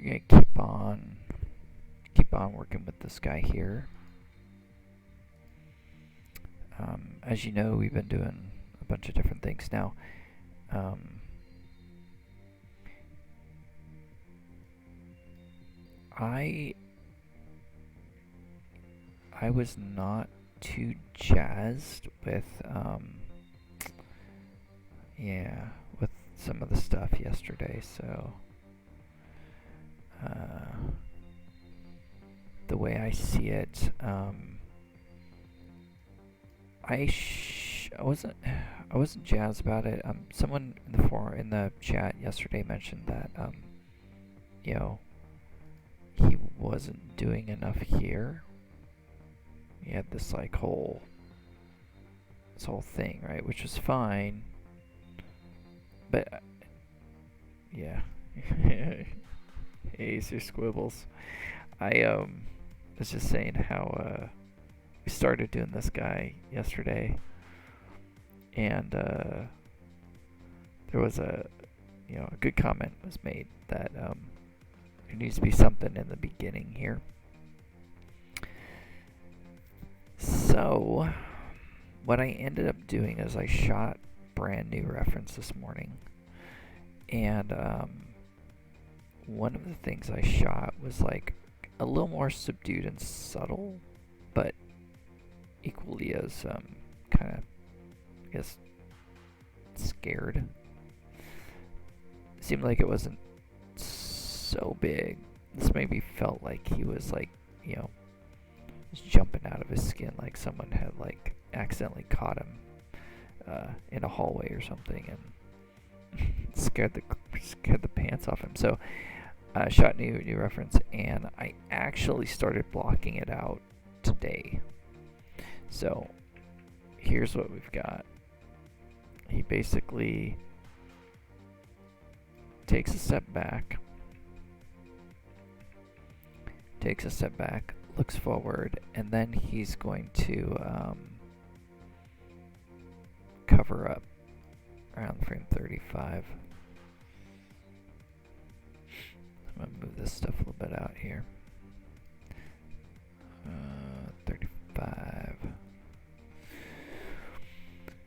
We're gonna keep on working with this guy here. As you know, we've been doing a bunch of different things now. I was not too jazzed with with some of the stuff yesterday, so the way I see it, I wasn't jazzed about it. Someone in the chat yesterday mentioned that you know, he wasn't doing enough here. He had this whole thing, right, which was fine, but yeah. Ace or squibbles. I was just saying how we started doing this guy yesterday, and there was a good comment was made that there needs to be something in the beginning here. So what I ended up doing is I shot brand new reference this morning, and one of the things I shot was like a little more subdued and subtle, but equally as kind of, I guess, scared. It seemed like it wasn't so big. This maybe felt like he was just jumping out of his skin, like someone had accidentally caught him in a hallway or something and scared the pants off him. So shot new reference, and I actually started blocking it out today. So here's what we've got. He basically takes a step back, looks forward, and then he's going to cover up around frame 35. I'm going to move this stuff a little bit out here. 35.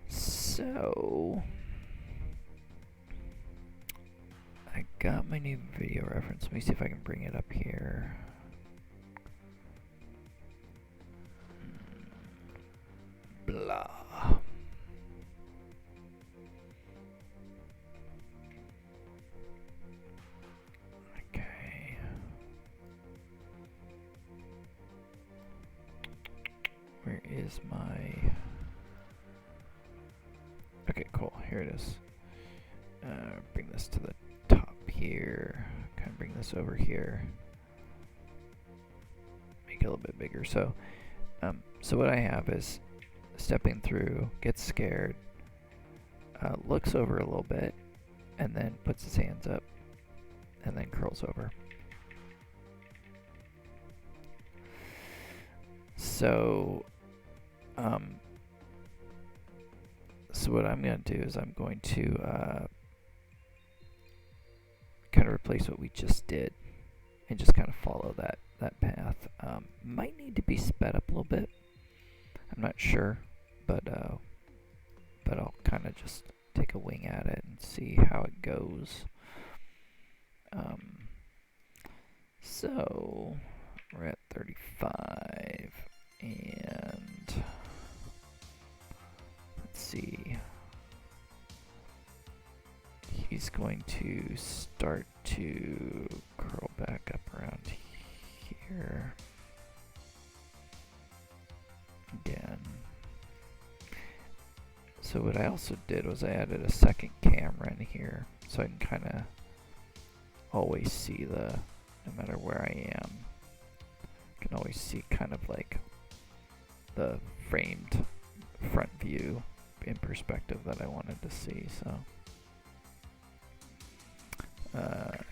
So I got my new video reference. Let me see if I can bring it up here. Blah. Okay. Where is my... Okay, cool. Here it is. Bring this to the top here. Kind of bring this over here. Make it a little bit bigger. So what I have is stepping through, gets scared, looks over a little bit, and then puts his hands up, and then curls over. So what I'm going to do is I'm going to kind of replace what we just did and just kind of follow that path. Might need to be sped up a little bit. I'm not sure, but I'll kind of just take a wing at it and see how it goes. So we're at 35, and let's see. He's going to start to curl back up around here again. So what I also did was I added a second camera in here, so I can kind of always see no matter where I am, I can always see kind of like the framed front view in perspective that I wanted to see. So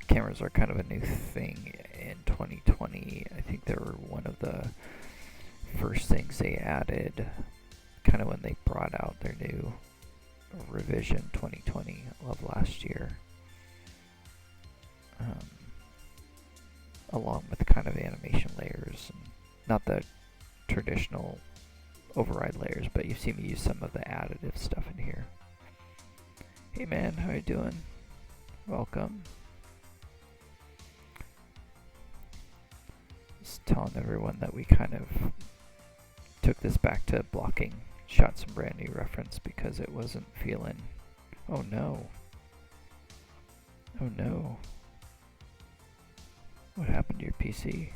cameras are kind of a new thing in 2020. I think they were one of the first things they added kind of when they brought out their new revision 2020 of last year. along with kind of animation layers, and not the traditional override layers, but you've seen me use some of the additive stuff in here. Hey man, how you doing? Welcome. Just telling everyone that we kind of took this back to blocking, shot some brand new reference because it wasn't feeling. Oh no. Oh no. What happened to your PC?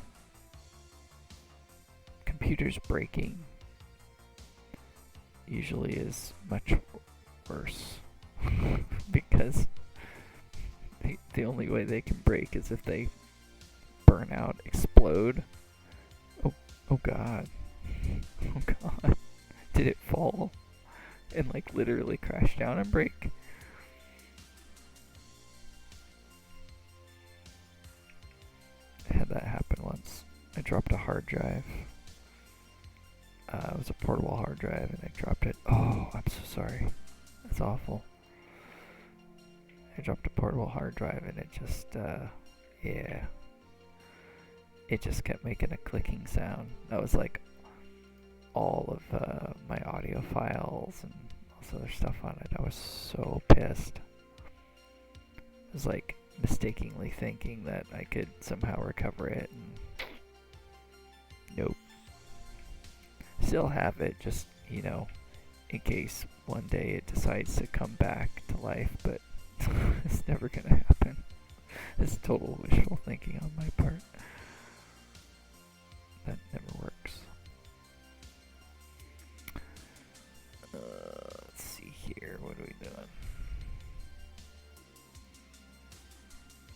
Computer's breaking usually is much worse because the only way they can break is if they burn out, explode. Oh god. Oh god. Did it fall and like literally crash down and break? I had that happen once. I dropped a hard drive. It was a portable hard drive and I dropped it. Oh, I'm so sorry. That's awful. I dropped a portable hard drive and it just, yeah. It just kept making a clicking sound. That was like all of my audio files and all this other stuff on it. I was so pissed. I was like mistakenly thinking that I could somehow recover it, and nope. Still have it, just, you know, in case one day it decides to come back to life, but it's never gonna happen. It's total wishful thinking on my part. That never works. Let's see here, what are we doing?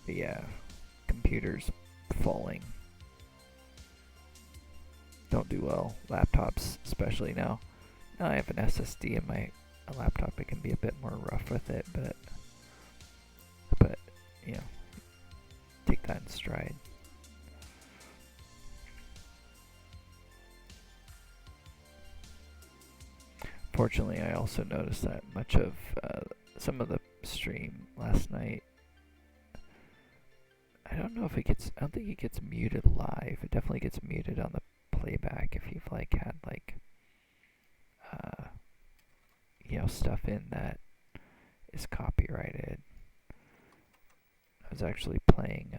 But yeah, computers falling. Don't do well. Laptops, especially now. Now I have an SSD in my laptop. It can be a bit more rough with it, but you know, take that in stride. Fortunately, I also noticed that much of some of the stream last night, I don't know if it gets, I don't think it gets muted live. It definitely gets muted on the playback if you've like had like, you know, stuff in that is copyrighted. I was actually playing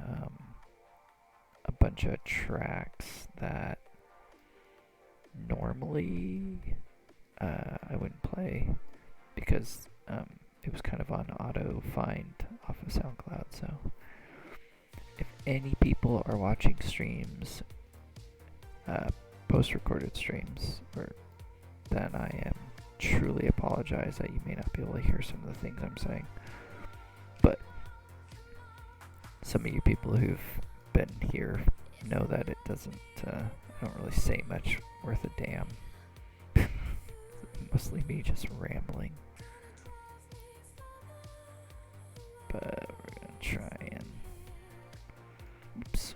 a bunch of tracks that normally I wouldn't play because it was kind of on auto find off of SoundCloud. So if any people are watching streams, post-recorded streams, then I am truly apologize that you may not be able to hear some of the things I'm saying. But some of you people who've been here know that it doesn't, I don't really say much worth a damn. Mostly me just rambling. But we're gonna try and, oops,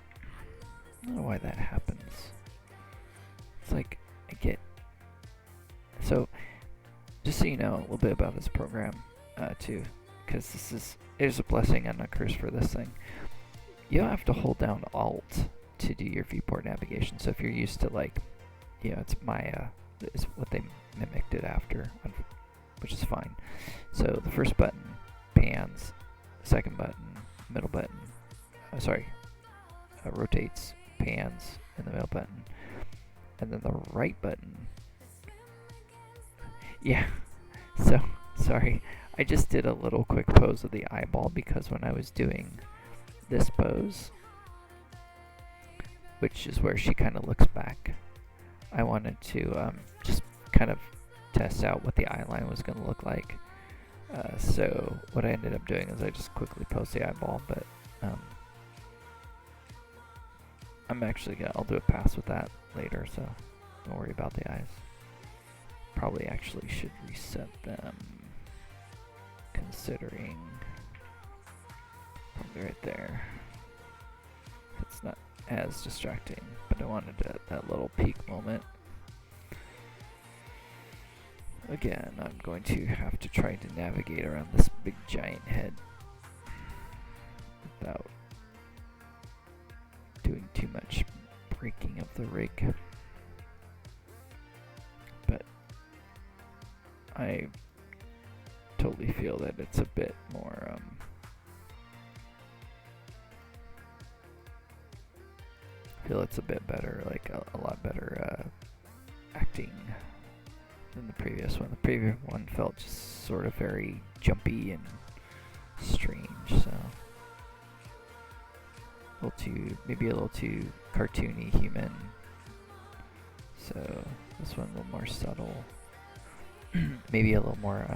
I don't know why that happens. It's like, I get, so, just so you know a little bit about this program, too, because there's a blessing and a curse for this thing. You don't have to hold down Alt to do your viewport navigation, so if you're used to like, you know, it's Maya, is what they mimicked it after, which is fine. So the first button pans, second button, middle button, rotates, pans, and the middle button, and then the right button. Yeah, so sorry, I just did a little quick pose of the eyeball because when I was doing this pose, which is where she kind of looks back, I wanted to just kind of test out what the eyeline was going to look like. So what I ended up doing is I just quickly posed the eyeball, but I'm actually I'll do a pass with that later, so don't worry about the eyes. Probably actually should reset them, considering probably right there. It's not as distracting, but I wanted that little peak moment. Again, I'm going to have to try to navigate around this big giant head without doing the rig. But I totally feel that it's a bit more I feel it's a bit better, like a lot better acting than the previous one. The previous one felt just sort of very jumpy and strange, so maybe a little too cartoony human. So this one a little more subtle, maybe a little more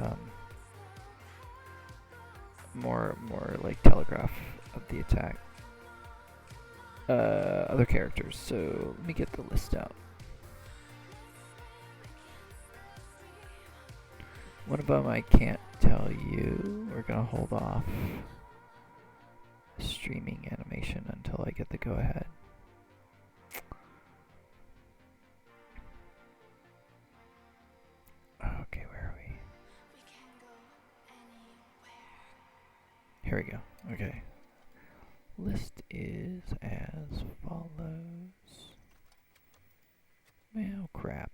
more like telegraph of the attack. Other characters. So let me get the list out. One of them I can't tell you. We're gonna hold off streaming animation until I get the go ahead. Okay, where are we? Here we go. Okay. List is as follows. Oh crap.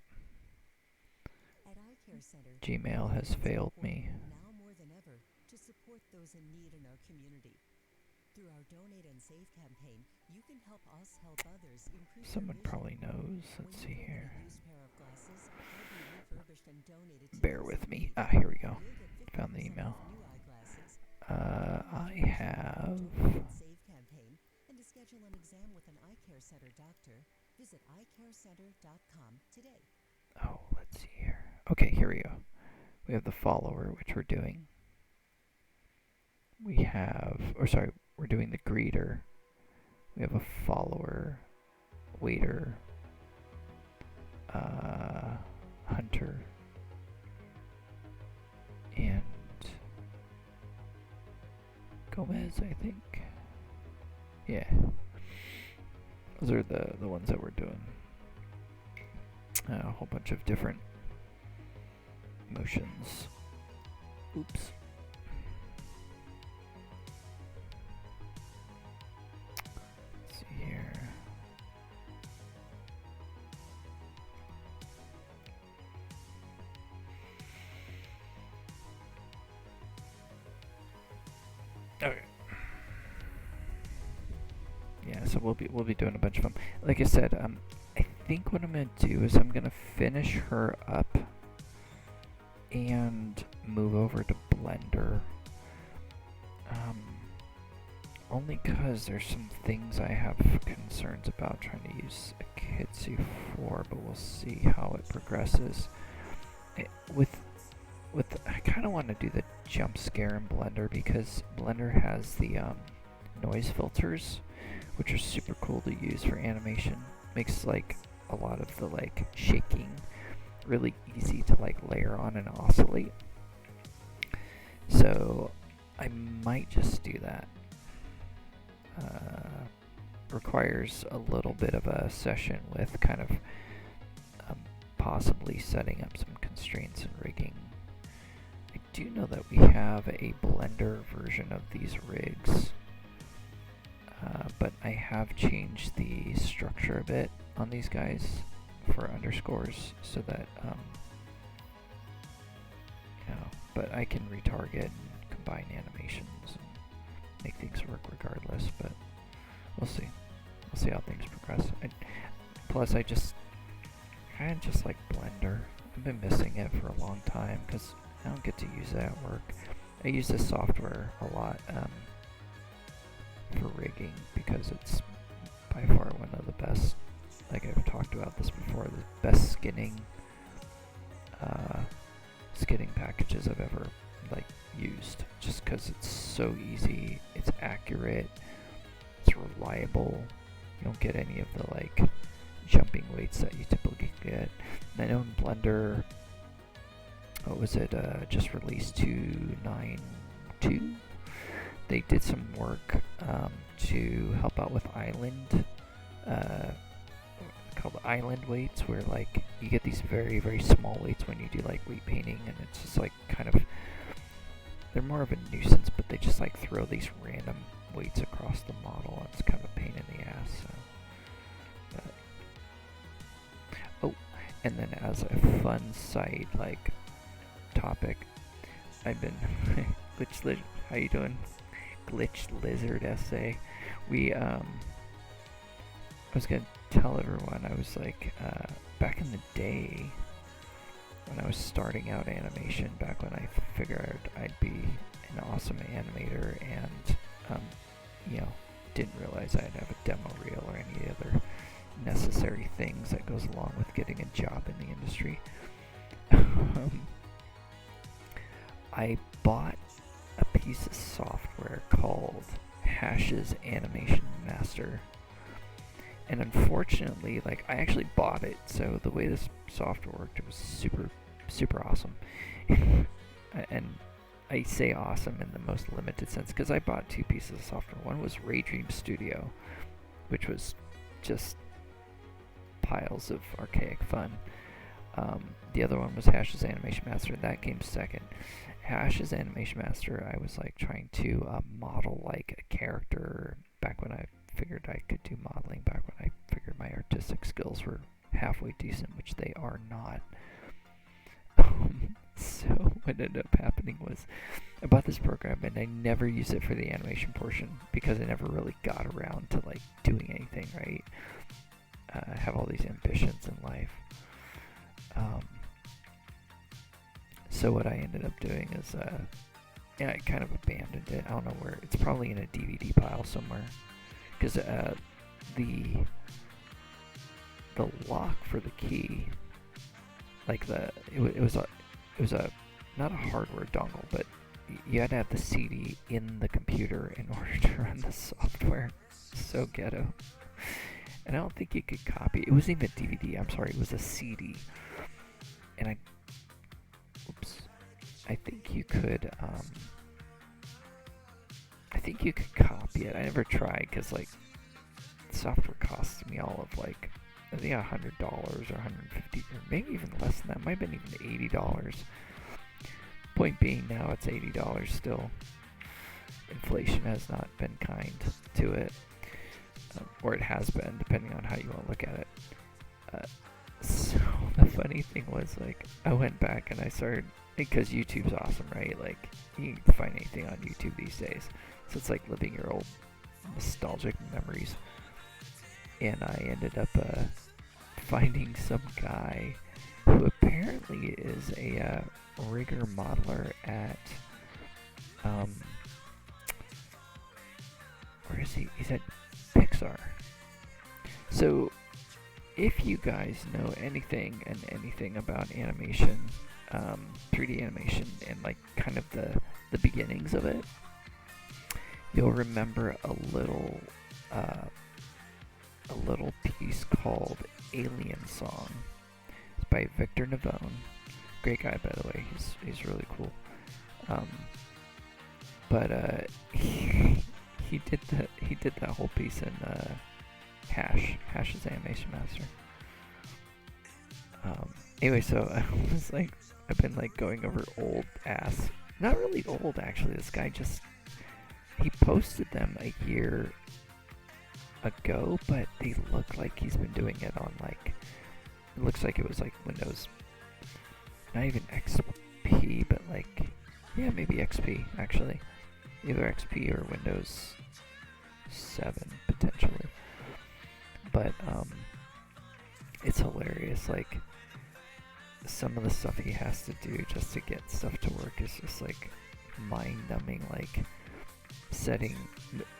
Gmail has failed me. Now more than ever to support those in need in our community. Through our Donate and Save campaign, you can help us help others improve. Someone probably knows. Let's see here. Glasses, and bear with me. Ah, here we go. Found the email. I have... And to schedule an exam with an eye care center doctor, visit eyecarecenter.com today. Oh, let's see here. Okay, here we go. We have the follower, which we're doing. We have, or sorry, we're doing the greeter. We have a follower, waiter, hunter, and Gomez, I think. Yeah. Those are the ones that we're doing. A whole bunch of different motions. Oops. Let's see here. Okay. Yeah, so we'll be doing a bunch of them. Like I said, I think what I'm gonna do is I'm gonna finish her up and move over to Blender. Only because there's some things I have concerns about trying to use Akitsu for, but we'll see how it progresses. I kind of want to do the jump scare in Blender because Blender has the noise filters, which are super cool to use for animation. Makes like a lot of the like shaking really easy to like layer on and oscillate. So I might just do that. Requires a little bit of a session with kind of possibly setting up some constraints and rigging. I do know that we have a Blender version of these rigs, but I have changed the structure a bit on these guys for underscores so that but I can retarget and combine animations and make things work regardless, but we'll see. We'll see how things progress. Plus I kind of just like Blender. I've been missing it for a long time because I don't get to use it at work. I use this software a lot for rigging because it's by far one of the best, like I've talked about this before, the best skinning packages I've ever like used, just because it's so easy, it's accurate, it's reliable. You don't get any of the like jumping weights that you typically get. And I know in Blender, what was it, just released 2.9.2, they did some work to help out with island, called island weights, where like you get these very, very small weights when you do like weight painting, and it's just like kind of, they're more of a nuisance, but they just like throw these random weights across the model. It's kind of a pain in the ass. So. But And then as a fun side, like, topic, I've been how you doing? Glitch Lizard essay. I was gonna tell everyone, I was like, back in the day, when I was starting out animation, back when I figured I'd be an awesome animator and, didn't realize I'd have a demo reel or any other necessary things that goes along with getting a job in the industry. I bought a piece of software called SMS Animation Master. And unfortunately, like, I actually bought it, so the way this software worked, it was super, super awesome. And I say awesome in the most limited sense, because I bought two pieces of software. One was Raydream Studio, which was just piles of archaic fun. The other one was Hash's Animation Master, and that came second. Hash's Animation Master, I was like trying to model like a character back when I figured I could do modeling, back when I figured my artistic skills were halfway decent, which they are not. So what ended up happening was I bought this program and I never used it for the animation portion because I never really got around to like doing anything, right? I have all these ambitions in life. So what I ended up doing is, I kind of abandoned it. I don't know where. It's probably in a DVD pile somewhere. Because the lock for the key, like it was a not a hardware dongle, but you had to have the CD in the computer in order to run the software. So ghetto. And I don't think you could copy. It wasn't even a DVD. I'm sorry. It was a CD. And I think you could. I think you could copy it. I never tried because like software costs me all of like I think $100 or $150 or maybe even less than that. Might have been even $80. Point being, now it's $80 still. Inflation has not been kind to it, or it has been, depending on how you want to look at it. So the funny thing was, like, I went back and I started, because YouTube's awesome, right? Like, you can find anything on YouTube these days. So it's like living your old nostalgic memories. And I ended up finding some guy who apparently is a rigger modeler at, where is he? He's at Pixar. So if you guys know anything about animation, 3D animation, and like kind of the beginnings of it, you'll remember a little piece called Alien Song. It's by Victor Navone. Great guy, by the way. He's really cool. But he did that whole piece in Hash's Animation Master. Anyway, so I was like, I've been like going over old ass, not really old actually. This guy he posted them a year ago, but they look like he's been doing it on like, it looks like it was like Windows, not even XP, but like, yeah, maybe XP actually, either XP or Windows 7 potentially. But it's hilarious, like some of the stuff he has to do just to get stuff to work is just like mind-numbing, like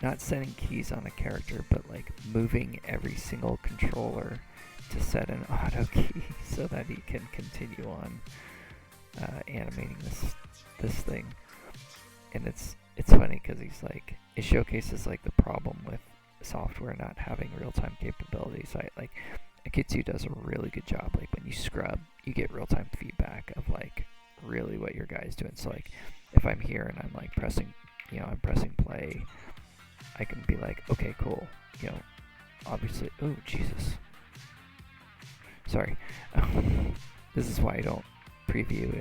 not setting keys on a character, but like moving every single controller to set an auto key so that he can continue on animating this thing. And it's funny because he's like, it showcases like the problem with software not having real-time capabilities. Like Akitsu does a really good job. Like when you scrub, you get real-time feedback of like really what your guy's doing. So like if I'm here and I'm like pressing play, I can be like, okay, cool. Obviously, oh Jesus, sorry. This is why I don't preview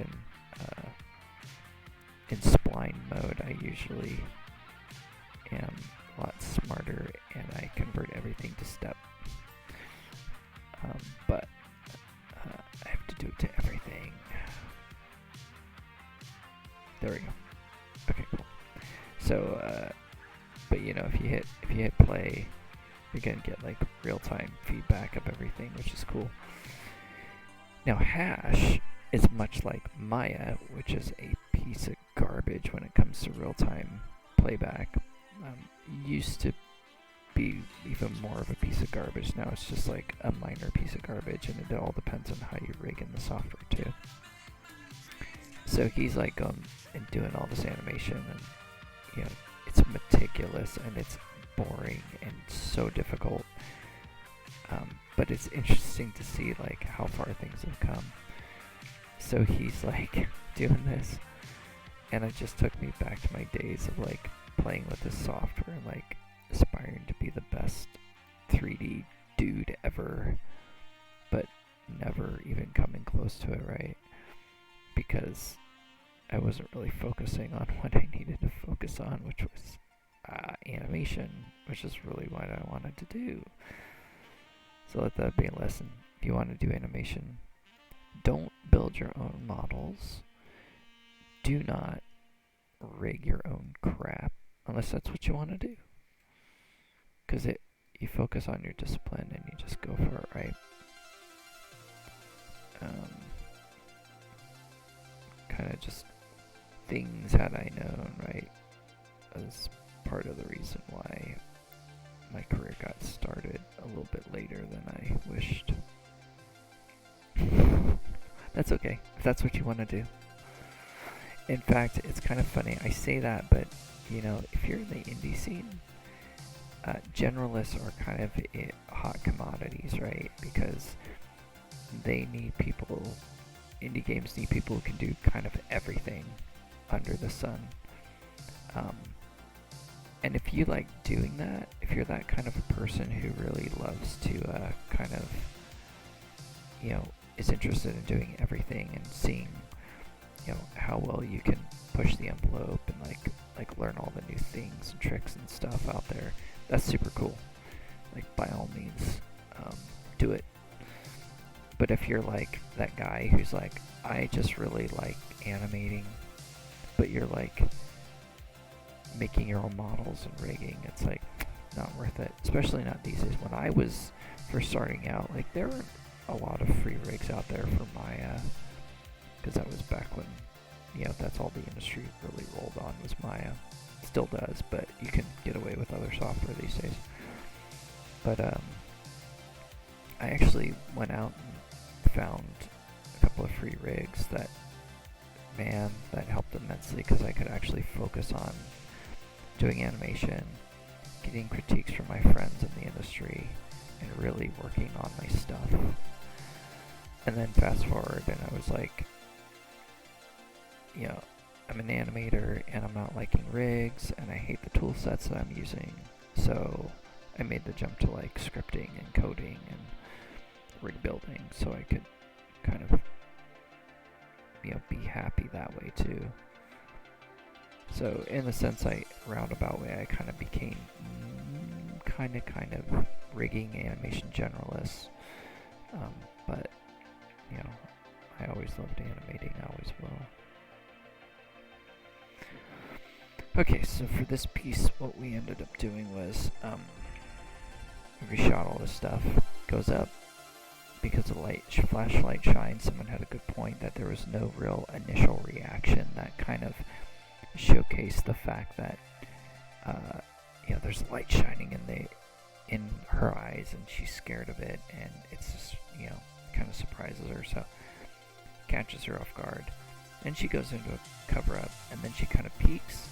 in spline mode. I usually am a lot smarter and I convert everything to step. But thing. There we go. Okay, cool. So, but you know, if you hit play, you're gonna get like real-time feedback of everything, which is cool. Now, Hash is much like Maya, which is a piece of garbage when it comes to real-time playback. Used to be even more of a piece of garbage. Now it's just like a minor piece of garbage, and it all depends on how you rig in the software too. So he's like going and doing all this animation, and you know, it's meticulous and it's boring and so difficult. But it's interesting to see like how far things have come. So he's like doing this, and it just took me back to my days of like playing with this software and like aspiring to be the best 3D dude ever, but never even coming close to it, right? Because I wasn't really focusing on what I needed to focus on, which was animation, which is really what I wanted to do. So let that be a lesson. If you want to do animation, don't build your own models. Do not rig your own crap unless that's what you want to do. Because you focus on your discipline and you just go for it, right? Kind of just things had I known, right, as part of the reason why my career got started a little bit later than I wished. That's okay, if that's what you want to do. In fact, it's kind of funny, I say that, but you know, if you're in the indie scene, generalists are kind of hot commodities, right? Because they need people, indie games need people who can do kind of everything under the sun. And if you like doing that, if you're that kind of a person who really loves to kind of, you know, is interested in doing everything and seeing, you know, how well you can push the envelope and like learn all the new things and tricks and stuff out there, that's super cool. Like, by all means, do it. But if you're like that guy who's like, I just really like animating, but you're like making your own models and rigging, it's like not worth it. Especially not these days. When I was first starting out, like there were a lot of free rigs out there for Maya, because that was back when, you know, that's all the industry really rolled on was Maya. Still does, but you can get away with other software these days. But I actually went out and found a couple of free rigs that, man, that helped immensely, because I could actually focus on doing animation, getting critiques from my friends in the industry, and really working on my stuff. And then fast forward, and I was like, you know, I'm an animator and I'm not liking rigs and I hate the tool sets that I'm using. So I made the jump to like scripting and coding and rig building so I could kind of, you know, be happy that way too. So in a sense, roundabout way, I kind of became kind of rigging animation generalist. But, you know, I always loved animating, I always will. Okay, so for this piece, what we ended up doing was, we reshot all this stuff, goes up, because the flashlight shine, someone had a good point that there was no real initial reaction that kind of showcased the fact that, you know, there's light shining in her eyes and she's scared of it, and it's just, you know, kind of surprises her, so catches her off guard. And she goes into a cover-up, and then she kind of peeks,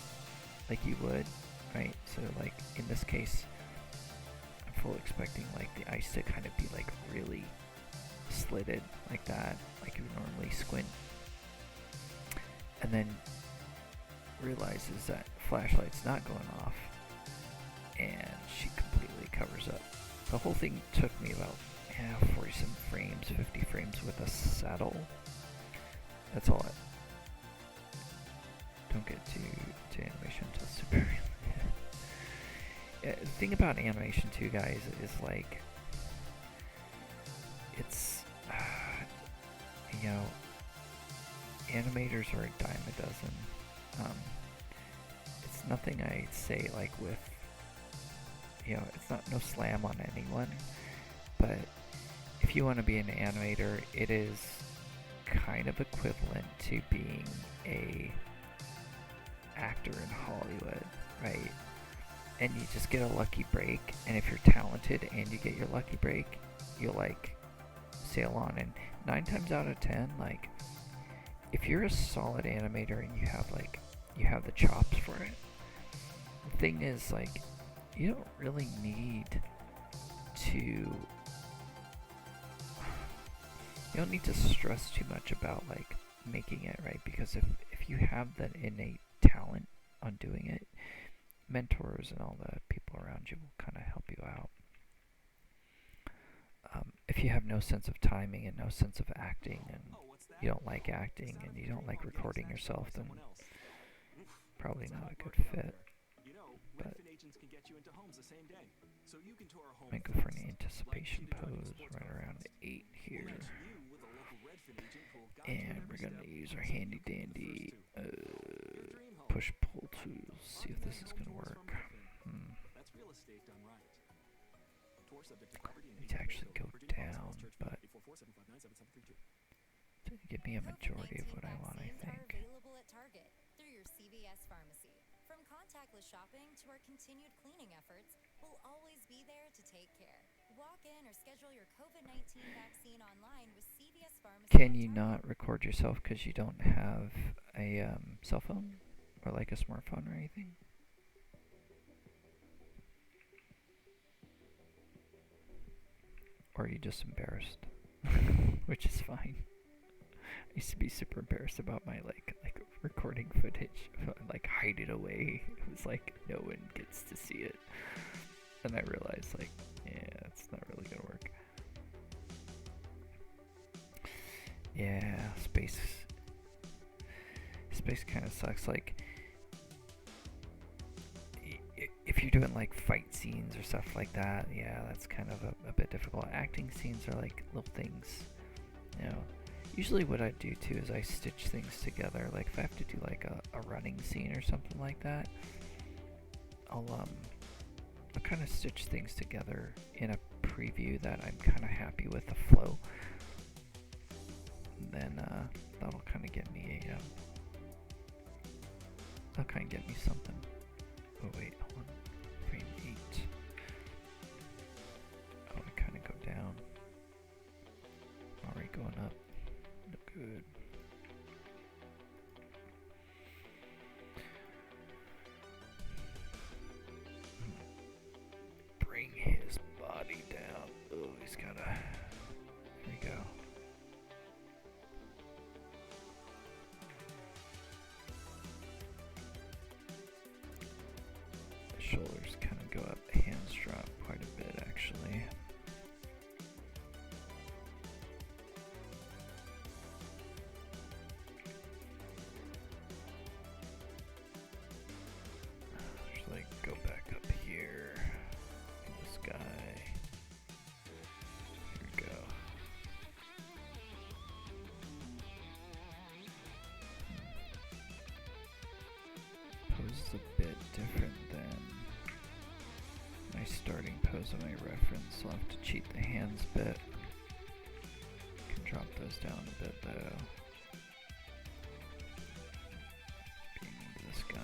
like you would, right? So, like, in this case, I'm fully expecting, like, the ice to kind of be, like, really slitted, like that, like you would normally squint. And then realizes that flashlight's not going off, and she completely covers up. The whole thing took me about 40-some frames, 50 frames with a saddle. That's all. Don't get to animation until super real. The thing about animation too, guys, is like, it's, you know, animators are a dime a dozen. It's nothing I say like with, it's not no slam on anyone, but if you want to be an animator, it is kind of equivalent to being a actor in Hollywood, right? And you just get a lucky break, and if you're talented and you get your lucky break, you'll like sail on. And 9 times out of 10, like, if you're a solid animator and you have the chops for it, the thing is, like, you don't really need to stress too much about like making it right, because if you have that innate talent on doing it, mentors and all the people around you will kind of help you out. If you have no sense of timing and no sense of acting, and you don't like acting and you don't like recording yourself, then probably not a good fit. But I might go for an anticipation pose right around 8 here. And we're going to use our handy dandy push-pull tools, see if this is going to work. Need to actually go down, but to give me a majority of what I want, I think. From contactless shopping to our continued cleaning efforts, we'll always be there to take care. Walk in or schedule your COVID-19 vaccine online with CVS Pharmacy. Can you not record yourself because you don't have a cell phone or like a smartphone or anything? Or are you just embarrassed? Which is fine. I used to be super embarrassed about my like recording footage, like hide it away. It was like no one gets to see it, and I realized like, yeah, it's not really gonna work. Yeah, space kind of sucks. Like, if you're doing like fight scenes or stuff like that, yeah, that's kind of a bit difficult. Acting scenes are like little things, Usually what I do too is I stitch things together. Like if I have to do like a running scene or something like that, I'll kind of stitch things together in a preview that I'm kind of happy with the flow. And then that'll kind of get me something. Oh wait, hold on. Frame 8. Oh, I kind of go down. Already going up. No good. Bring his body down. Oh, he's gotta. There we go. The shoulders kind of go up, hands drop quite a bit actually. Just like go back up here. This guy. Here we go. Pose is a bit different than my starting pose of my reference. I'll have to cheat the hands a bit. Can drop those down a bit though. Being into this guy.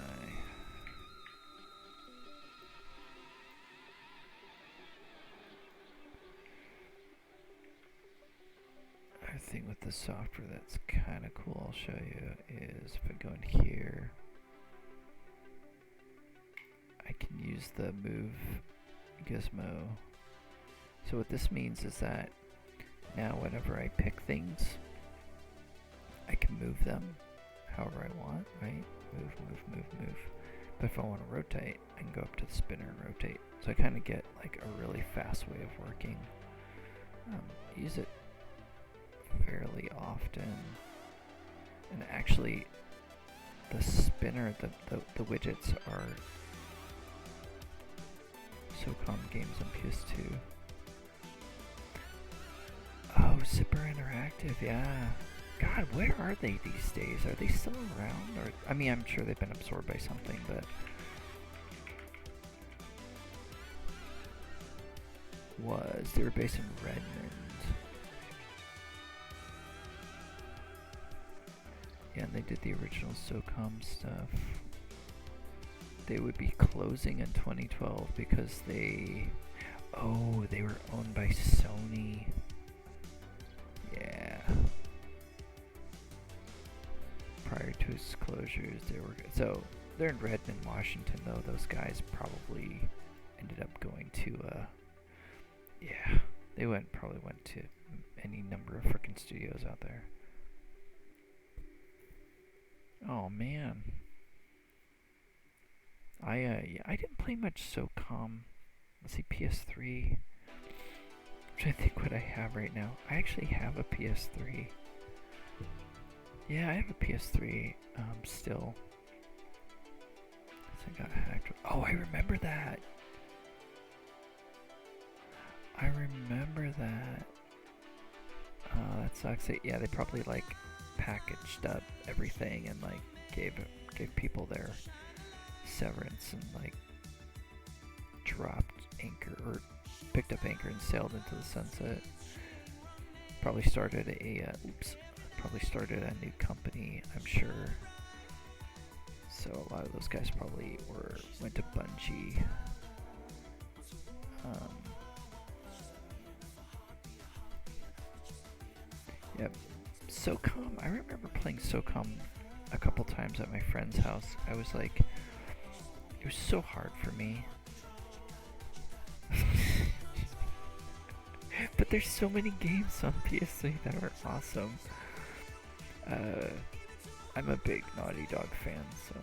Another thing with the software that's kind of cool I'll show you is if I go in here, I can use the move gizmo. So what this means is that now whenever I pick things, I can move them however I want, right? Move, move, move, move. But if I want to rotate, I can go up to the spinner and rotate. So I kind of get like a really fast way of working. Use it fairly often. And actually, the spinner, the widgets are SOCOM games on PS2. Oh, Zipper Interactive, yeah. God, where are they these days? Are they still around? Or I mean, I'm sure they've been absorbed by something, but they were based in Redmond. Yeah, and they did the original SOCOM stuff. They would be closing in 2012 because they were owned by Sony. Yeah. Prior to its closures, so they're in Redmond, Washington, though. Those guys probably ended up going to they probably went to any number of frickin' studios out there. Oh man, I didn't play much SOCOM. Let's see, PS3. I'm trying to think what I have right now. I actually have a PS3. Yeah, I have a PS3 still. I got hacked. Oh, I remember that. That sucks. Yeah, they probably like packaged up everything and like gave people their severance and like dropped anchor or picked up anchor and sailed into the sunset. Probably started a new company, I'm sure. So a lot of those guys probably went to Bungie. Yep. SOCOM. I remember playing SOCOM a couple times at my friend's house. I was like, it was so hard for me. But there's so many games on PS3 that are awesome. I'm a big Naughty Dog fan, so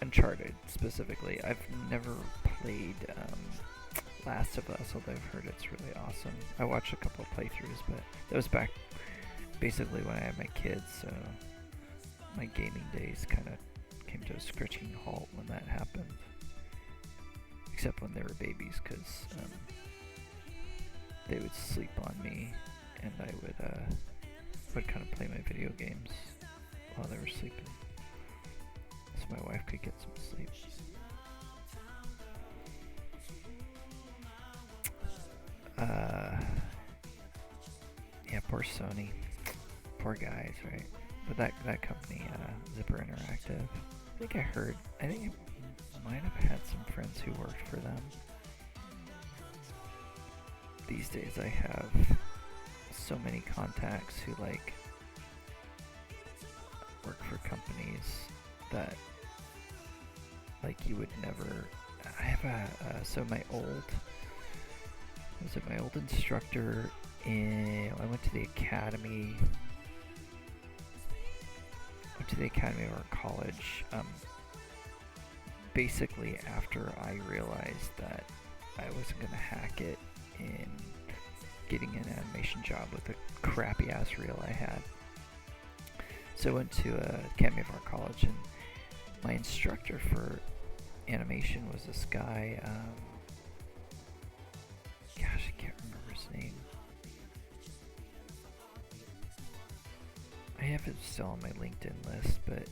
Uncharted specifically. I've never played Last of Us, although I've heard it's really awesome. I watched a couple of playthroughs, but that was back basically when I had my kids, so my gaming days kind of came to a screeching halt when that happened. Except when they were babies, because they would sleep on me, and I would kind of play my video games while they were sleeping, so my wife could get some sleep. Yeah, poor Sony. Poor guys, right? But that company, Zipper Interactive, I think I might have had some friends who worked for them. These days I have so many contacts who like work for companies that like you would never. I have so my old instructor I went to the academy of our college, basically after I realized that I wasn't going to hack it in getting an animation job with a crappy ass reel I had. So I went to academy of our college, and my instructor for animation was this guy, gosh, I can't remember his name. I have it still on my LinkedIn list, but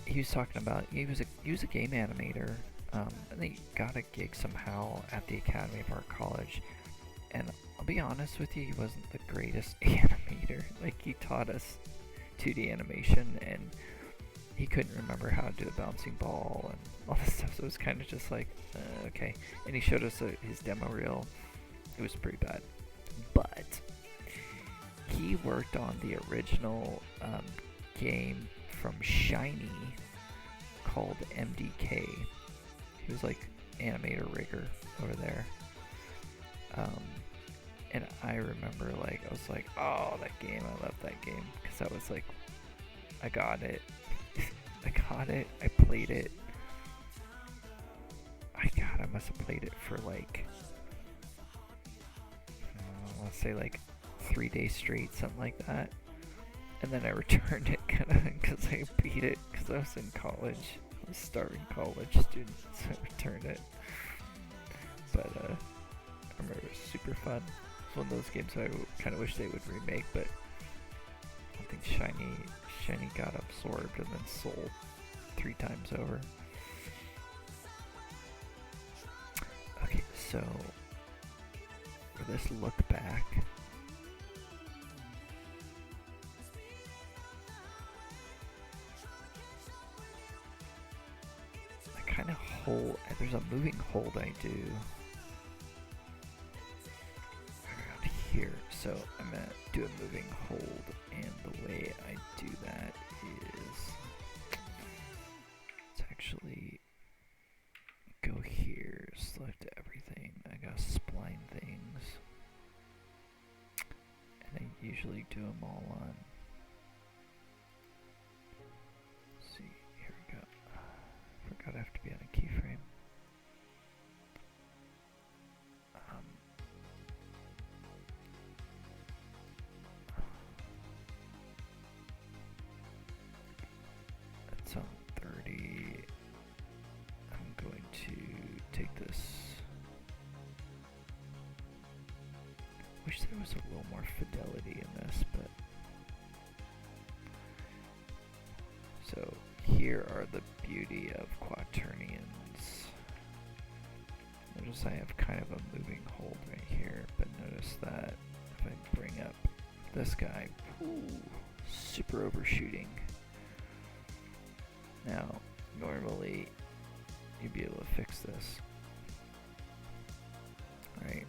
he was talking about he was a game animator, and he got a gig somehow at the academy of our college. And I'll be honest with you, he wasn't the greatest animator. Like, he taught us 2D animation, and he couldn't remember how to do a bouncing ball and all this stuff. So it was kind of just like, okay. And he showed us his demo reel. It was pretty bad, but he worked on the original game from Shiny called MDK. He was like animator rigger over there. And I remember, like, I was like, oh, that game, I love that game, because I was like, I got it, I played it, I must have played it for like, let's say like 3 days straight, something like that, and then I returned it, kind of, because I beat it, because I was in college, I was a starving college student, so I returned it, but, I remember it was super fun. It's one of those games I kind of wish they would remake, but I think Shiny got absorbed and then sold 3 times over. Okay, so for this look back, I kind of hold, there's a moving hold I do around here, so I'm gonna do a moving hold, and the way I do that is it's actually go here, select everything. I gotta spline things, and I usually do them all on. Let's see, here we go. Forgot I have to be on a keyframe. That's on 30. I'm going to take this. Wish there was a little more fidelity in this, but so here are the beauty of quaternions. Notice I have kind of a moving hold right here, but notice that if I bring up this guy, ooh, super overshooting. Now, normally you'd be able to fix this, right?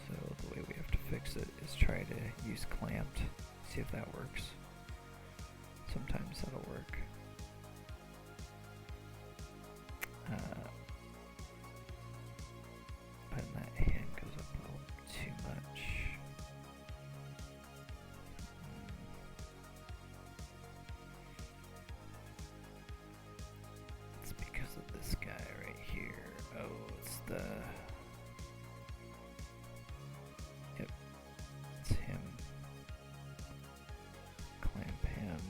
So the way we have to fix it is try to use clamped, see if that works. Sometimes that'll work. But that hand goes up a little too much. It's because of this guy right here. Oh, it's the... Yep, it's him. Clamp him.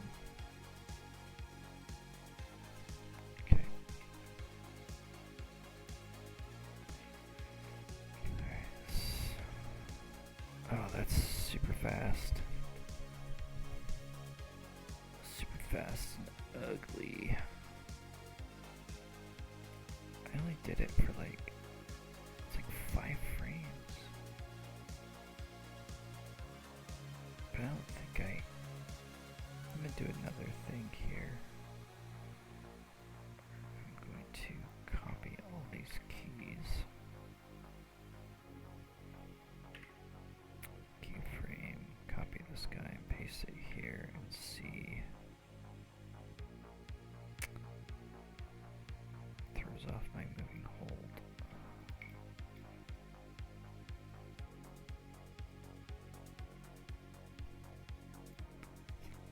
Okay. Oh, that's super fast. Super fast and ugly. I only did it for like, it's like 5 frames. But I don't think I'm gonna do another thing here. I'm going to copy all these keys. Keyframe, copy this guy and paste it here and see. Throws off my moving hold.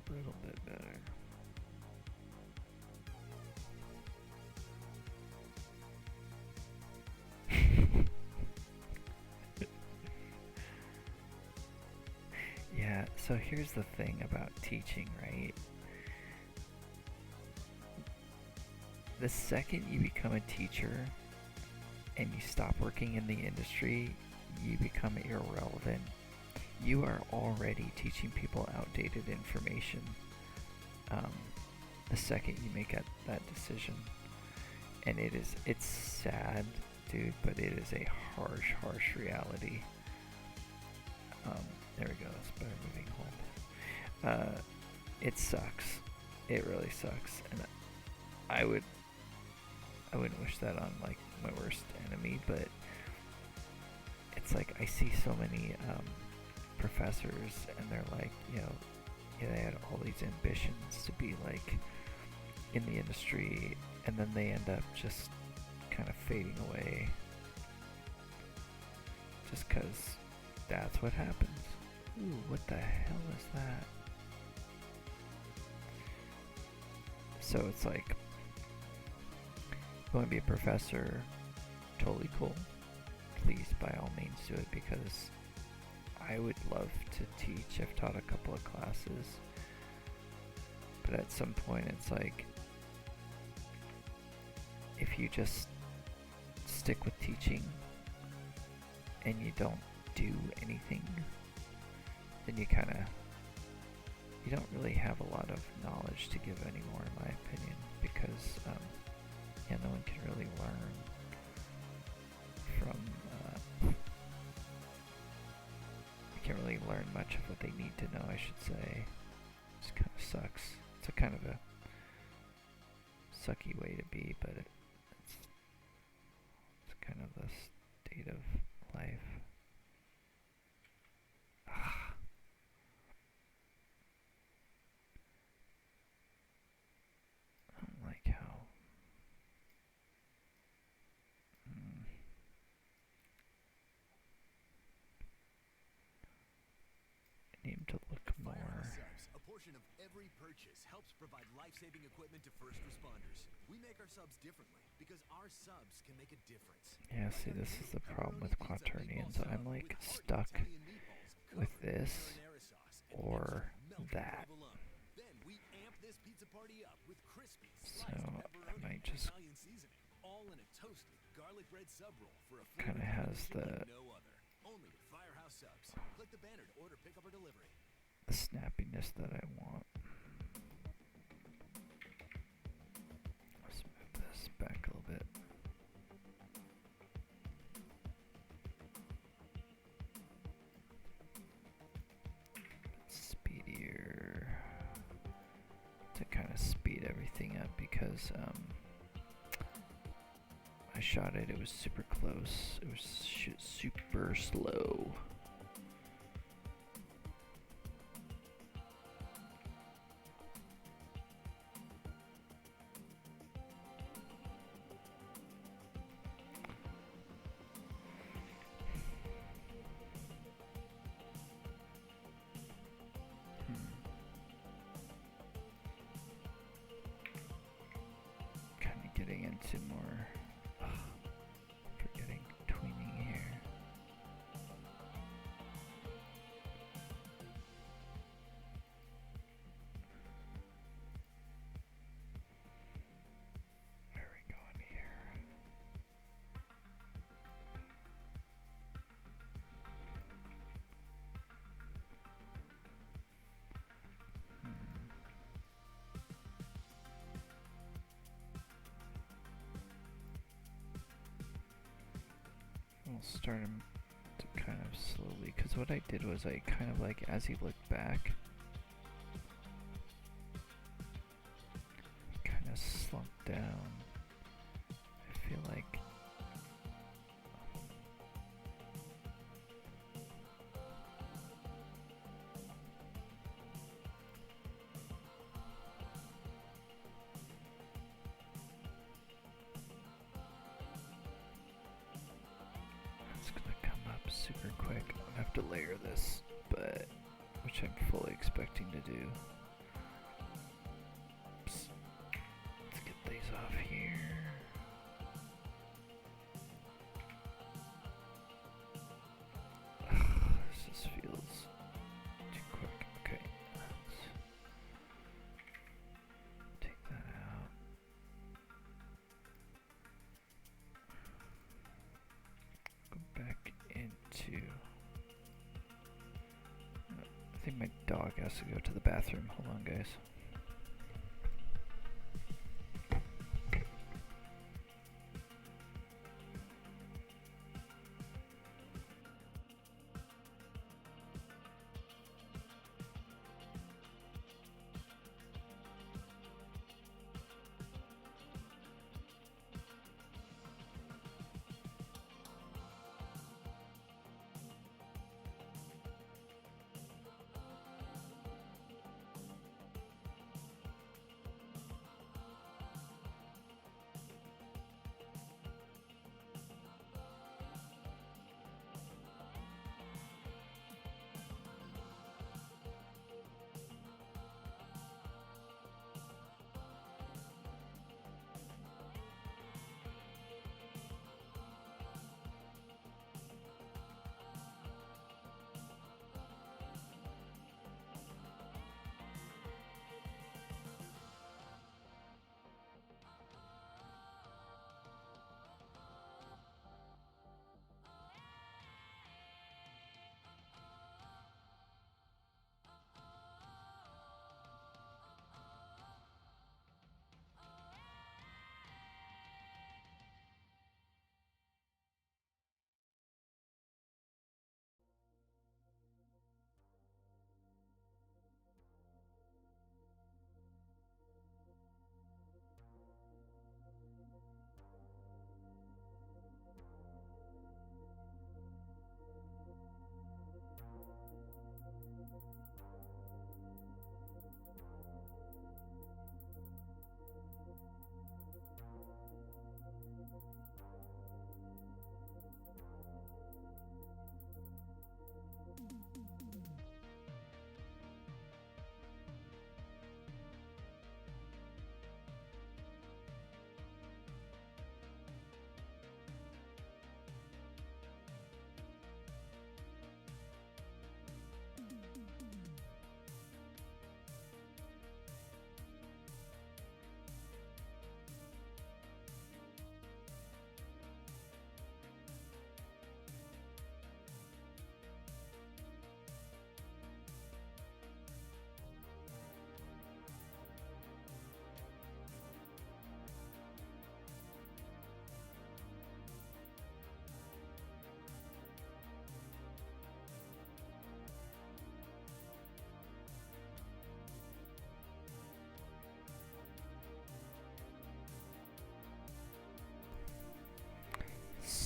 A little bit better. Yeah, so here's the thing about teaching, right? The second you become a teacher and you stop working in the industry, you become irrelevant. You are already teaching people outdated information. The second you make that decision. And it's sad, dude, but it is a harsh reality. There we go, that's better moving hold. It sucks. It really sucks. And I wouldn't wish that on like my worst enemy, but it's like I see so many professors and they're like, they had all these ambitions to be like in the industry, and then they end up just kind of fading away just because that's what happens. Ooh, what the hell is that? So it's like, you want to be a professor, totally cool. Please, by all means, do it, because I would love to teach. I've taught a couple of classes, but at some point it's like, if you just stick with teaching and you don't do anything then you don't really have a lot of knowledge to give anymore, in my opinion, because yeah, no one can really learn from. You can't really learn much of what they need to know, I should say. It kind of sucks. It's a kind of a sucky way to be, but it's kind of the state of life. I don't like how I need him to look more. Subs, a portion of every purchase helps provide life-saving equipment to first responders. We make our subs differently because our subs can make a difference. Yeah, see, this is the problem with Quaternions. I'm like stuck with this or that. Then we amp this pizza party up with crispy, So sliced I might just Italian seasoning, all in a toasted garlic bread sub roll for a kind of has the no other. Only at Firehouse Subs. Click the banner to order pickup or delivery. snappiness that I want. Let's move this back a little bit. Speedier to kind of speed everything up because I shot it. It was super close. It was super slow. Getting into more forgetting tweening here. Where are we going here? We'll start him to kind of slowly, because what I did was I kind of like, as he looked back, he kind of slumped down. I feel like it's gonna come up super quick. I'll have to layer this, but which I'm fully expecting to do. Oops. Let's get these off here. This just feels too quick. Okay, let's take that out. Go back into. I think my dog has to go to the bathroom. Hold on, guys.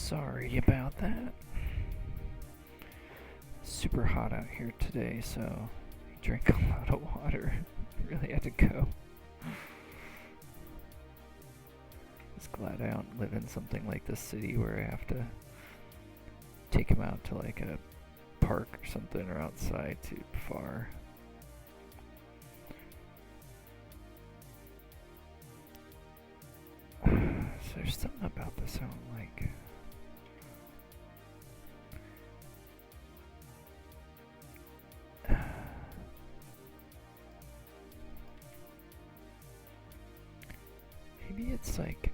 Sorry about that. Super hot out here today, so I drank a lot of water. Really had to go. Just glad I don't live in something like this city where I have to take him out to like a park or something, or outside too far. So there's something about this I don't like. Maybe it's like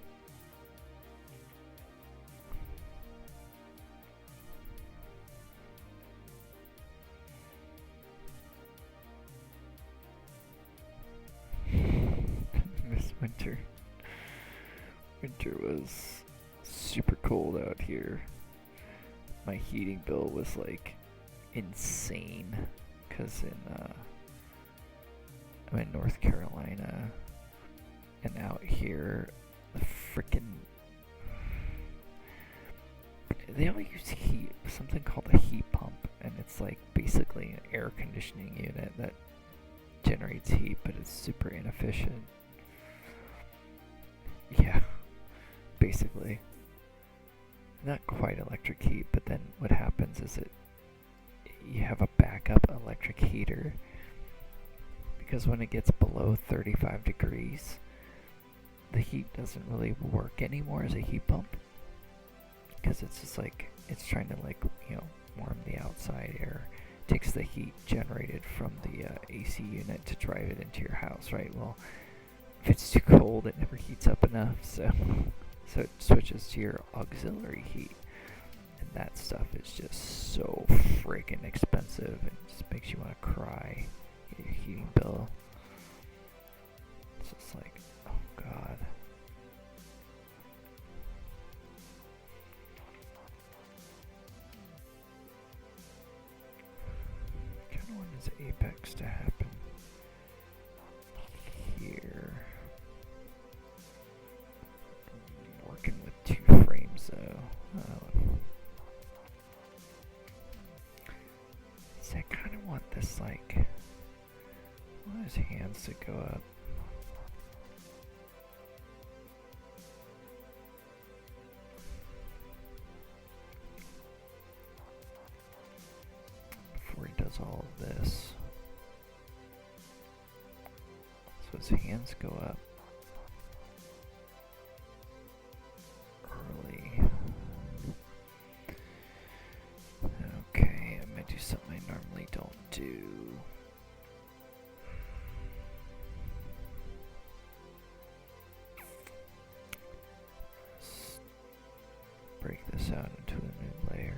this winter. Winter was super cold out here. My heating bill was like insane because I'm in North Carolina, and out here the frickin' they all use heat, something called a heat pump, and it's like basically an air conditioning unit that generates heat, but it's super inefficient. Yeah, basically. Not quite electric heat, but then what happens is you have a backup electric heater, because when it gets below 35 degrees, the heat doesn't really work anymore as a heat pump, because it's just like, it's trying to like, warm the outside air. It takes the heat generated from the AC unit to drive it into your house, right? Well, if it's too cold, it never heats up enough, so it switches to your auxiliary heat, and that stuff is just so freaking expensive. It just makes you want to cry. Your heating bill, it's just like, oh god. I kind of want this apex to happen here. I'm working with 2 frames though. See, I kind of want this like, I want his hands to go up. Before he does all of this. So his hands go up early. Okay, I'm gonna do something I normally don't do. Break this out into a new layer.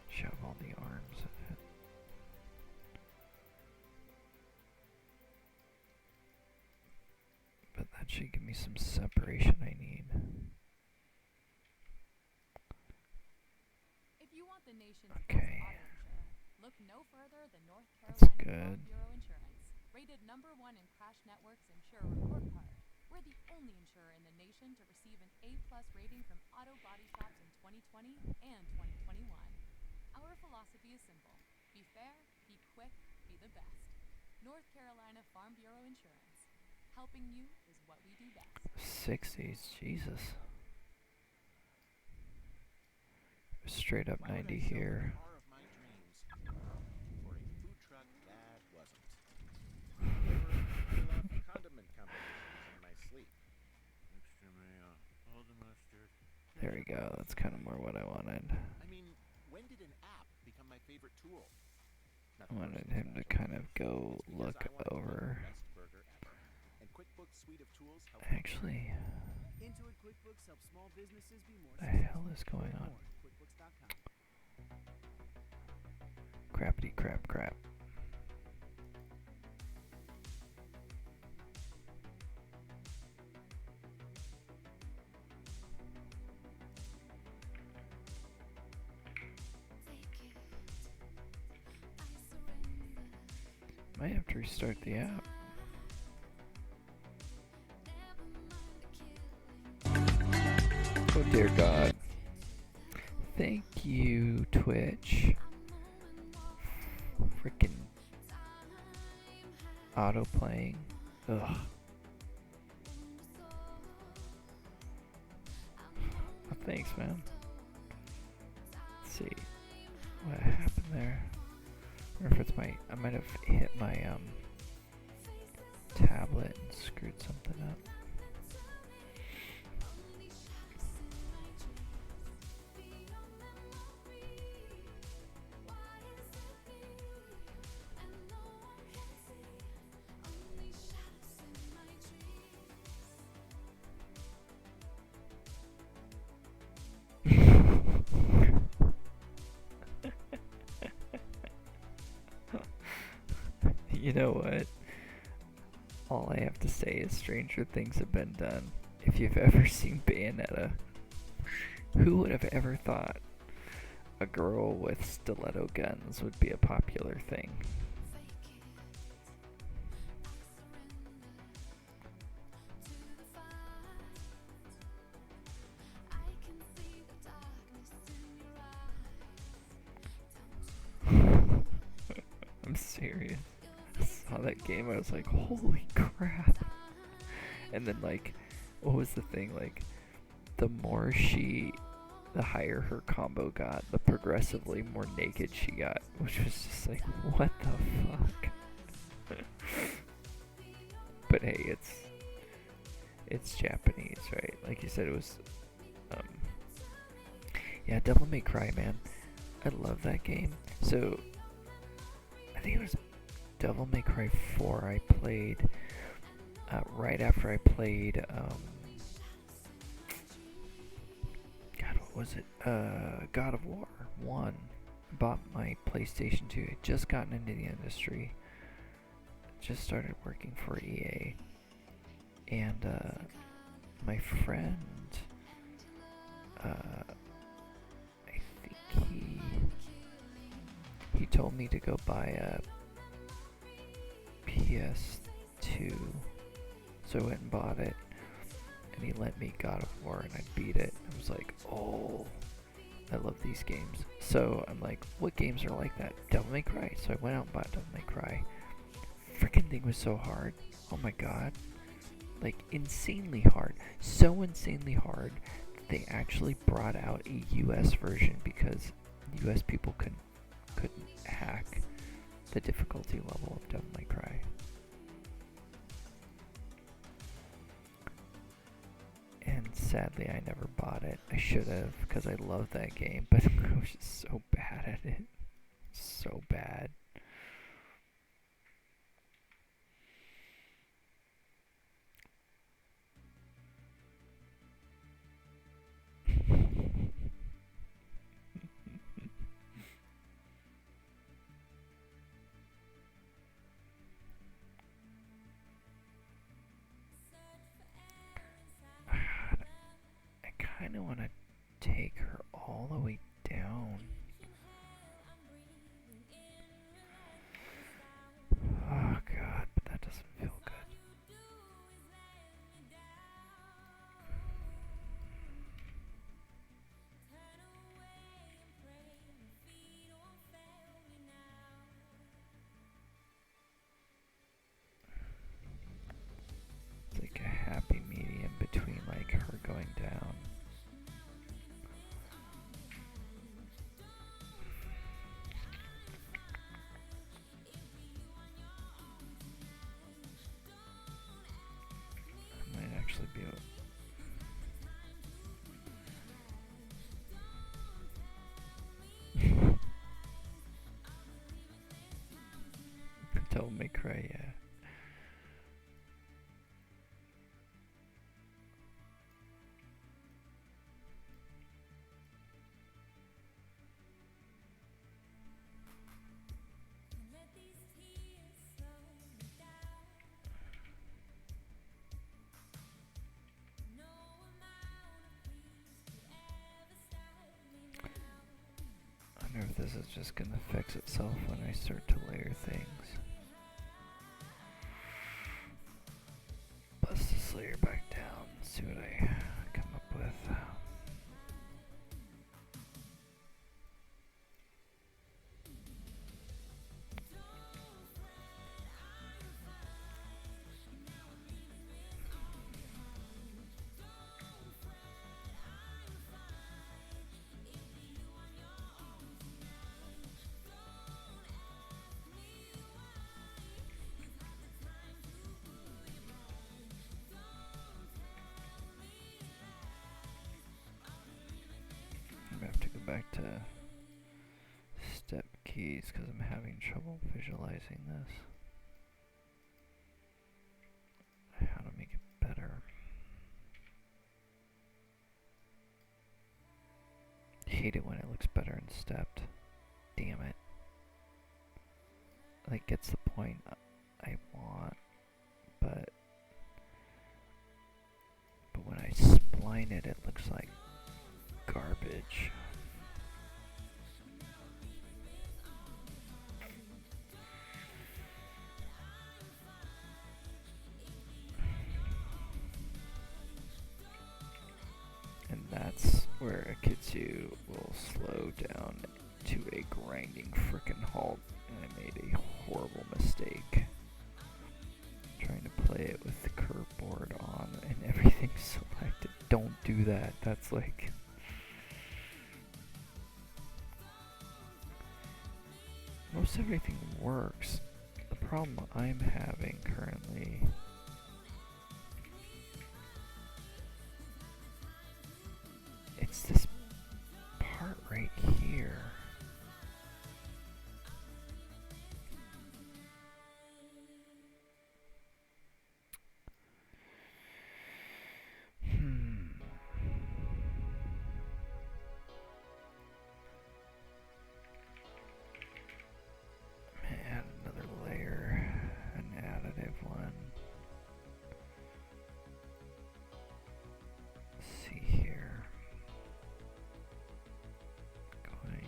Shove all the arms in it. But that should give me some separation I need. If you want the nation's Okay. best auto insurer, look no further than North That's Carolina good. Farm Bureau Insurance, rated #1 in Crash Network's Insurer Report Card. We're the only insurer in the nation to receive an A+ rating from Auto Body Shops in 2020 and 2021. Our philosophy is simple: be fair, be quick, be the best. North Carolina Farm Bureau Insurance. Helping you is what we do best. 60s, Jesus. Straight up Why would 90 I sell the here. car of my dreams for a food truck that wasn't? I love condiment combinations in my sleep. Extra mayo, all the mustard. There we go. That's kind of more what I wanted. I mean, when did an app become my favorite tool? I wanted him to kind of go look over. And QuickBooks suite of tools help Actually, Intuit QuickBooks helps small businesses be more the successful. hell is going on? More at QuickBooks.com. Crappity crap crap. Might have to restart the app. Oh dear God. Thank you, Twitch. Freaking auto playing. Ugh. Oh, thanks, man. Let's see what happened there. I wonder if it's I might have hit my tablet and screwed something up. You know what? All I have to say is stranger things have been done. If you've ever seen Bayonetta, who would have ever thought a girl with stiletto guns would be a popular thing? I'm serious. I saw that game, I was like, holy crap. And then, like, what was the thing? Like, the higher her combo got, the progressively more naked she got, which was just like, what the fuck? But hey, it's Japanese, right? Like you said, it was, yeah, Devil May Cry, man. I love that game. So, I think it was Devil May Cry 4 I played right after I played, God, what was it? God of War 1. I bought my PlayStation 2. I'd just gotten into the industry. Just started working for EA. And my friend, I think he told me to go buy a PS2, so I went and bought it, and he lent me God of War, and I beat it. I was like, oh, I love these games. So I'm like, what games are like that? Devil May Cry. So I went out and bought Devil May Cry. Freaking thing was so hard. Oh my god. Like, insanely hard. So insanely hard that they actually brought out a US version because US people couldn't hack the difficulty level of Devil May Cry. And sadly, I never bought it. I should have, because I love that game, but I was just so bad at it. So bad. I kind of want to take her all the way down. Oh god, but that doesn't feel good. It's like a happy medium between like her going down. I might actually be able. Devil May Cry, yeah. I wonder if this is just gonna fix itself when I start to layer things. back to step keys because I'm having trouble visualizing this. How to make it better. Hate it when it looks better in stepped. Damn it. Like, gets the point I want, but when I spline it, it looks like garbage. And that's where Akitsu will slow down to a grinding frickin' halt, and I made a horrible mistake trying to play it with the curve board on and everything selected. Don't do that. That's like... most everything works. The problem I'm having currently it's this part right here. Add another layer, an additive one. Let's see here. Going.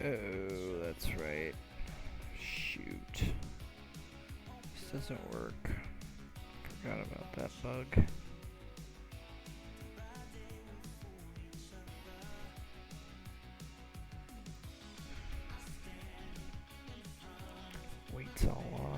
Oh, that's right. Shoot. This doesn't work. Forgot about that bug. Weight's all off.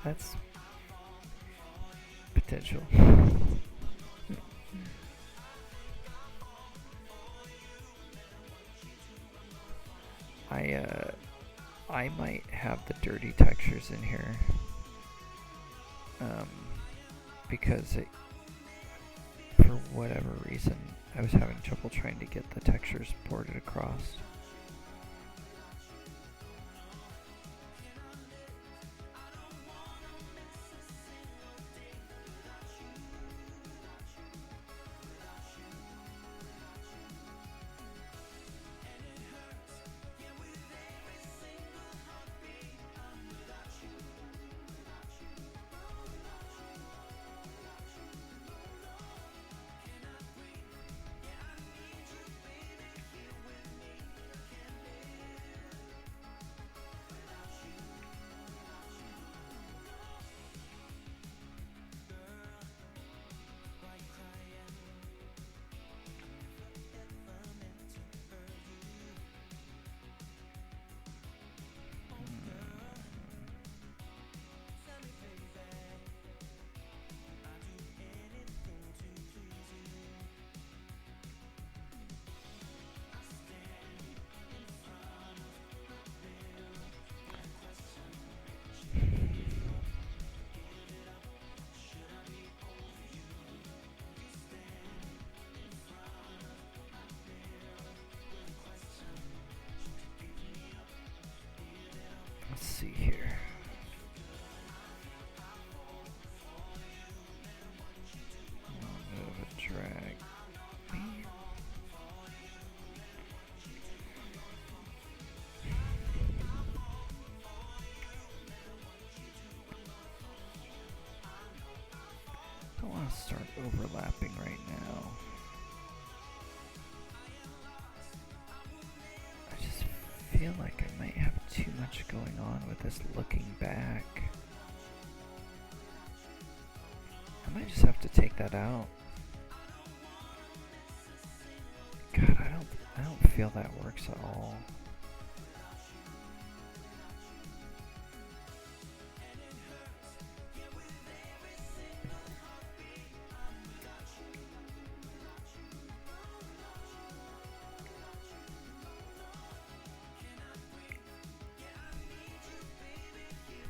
That's potential. I might have the dirty textures in here, because for whatever reason I was having trouble trying to get the textures ported across. Let's see here. A little bit of a drag. like I might have too much going on with this looking back. I might just have to take that out. God, I don't feel that works at all.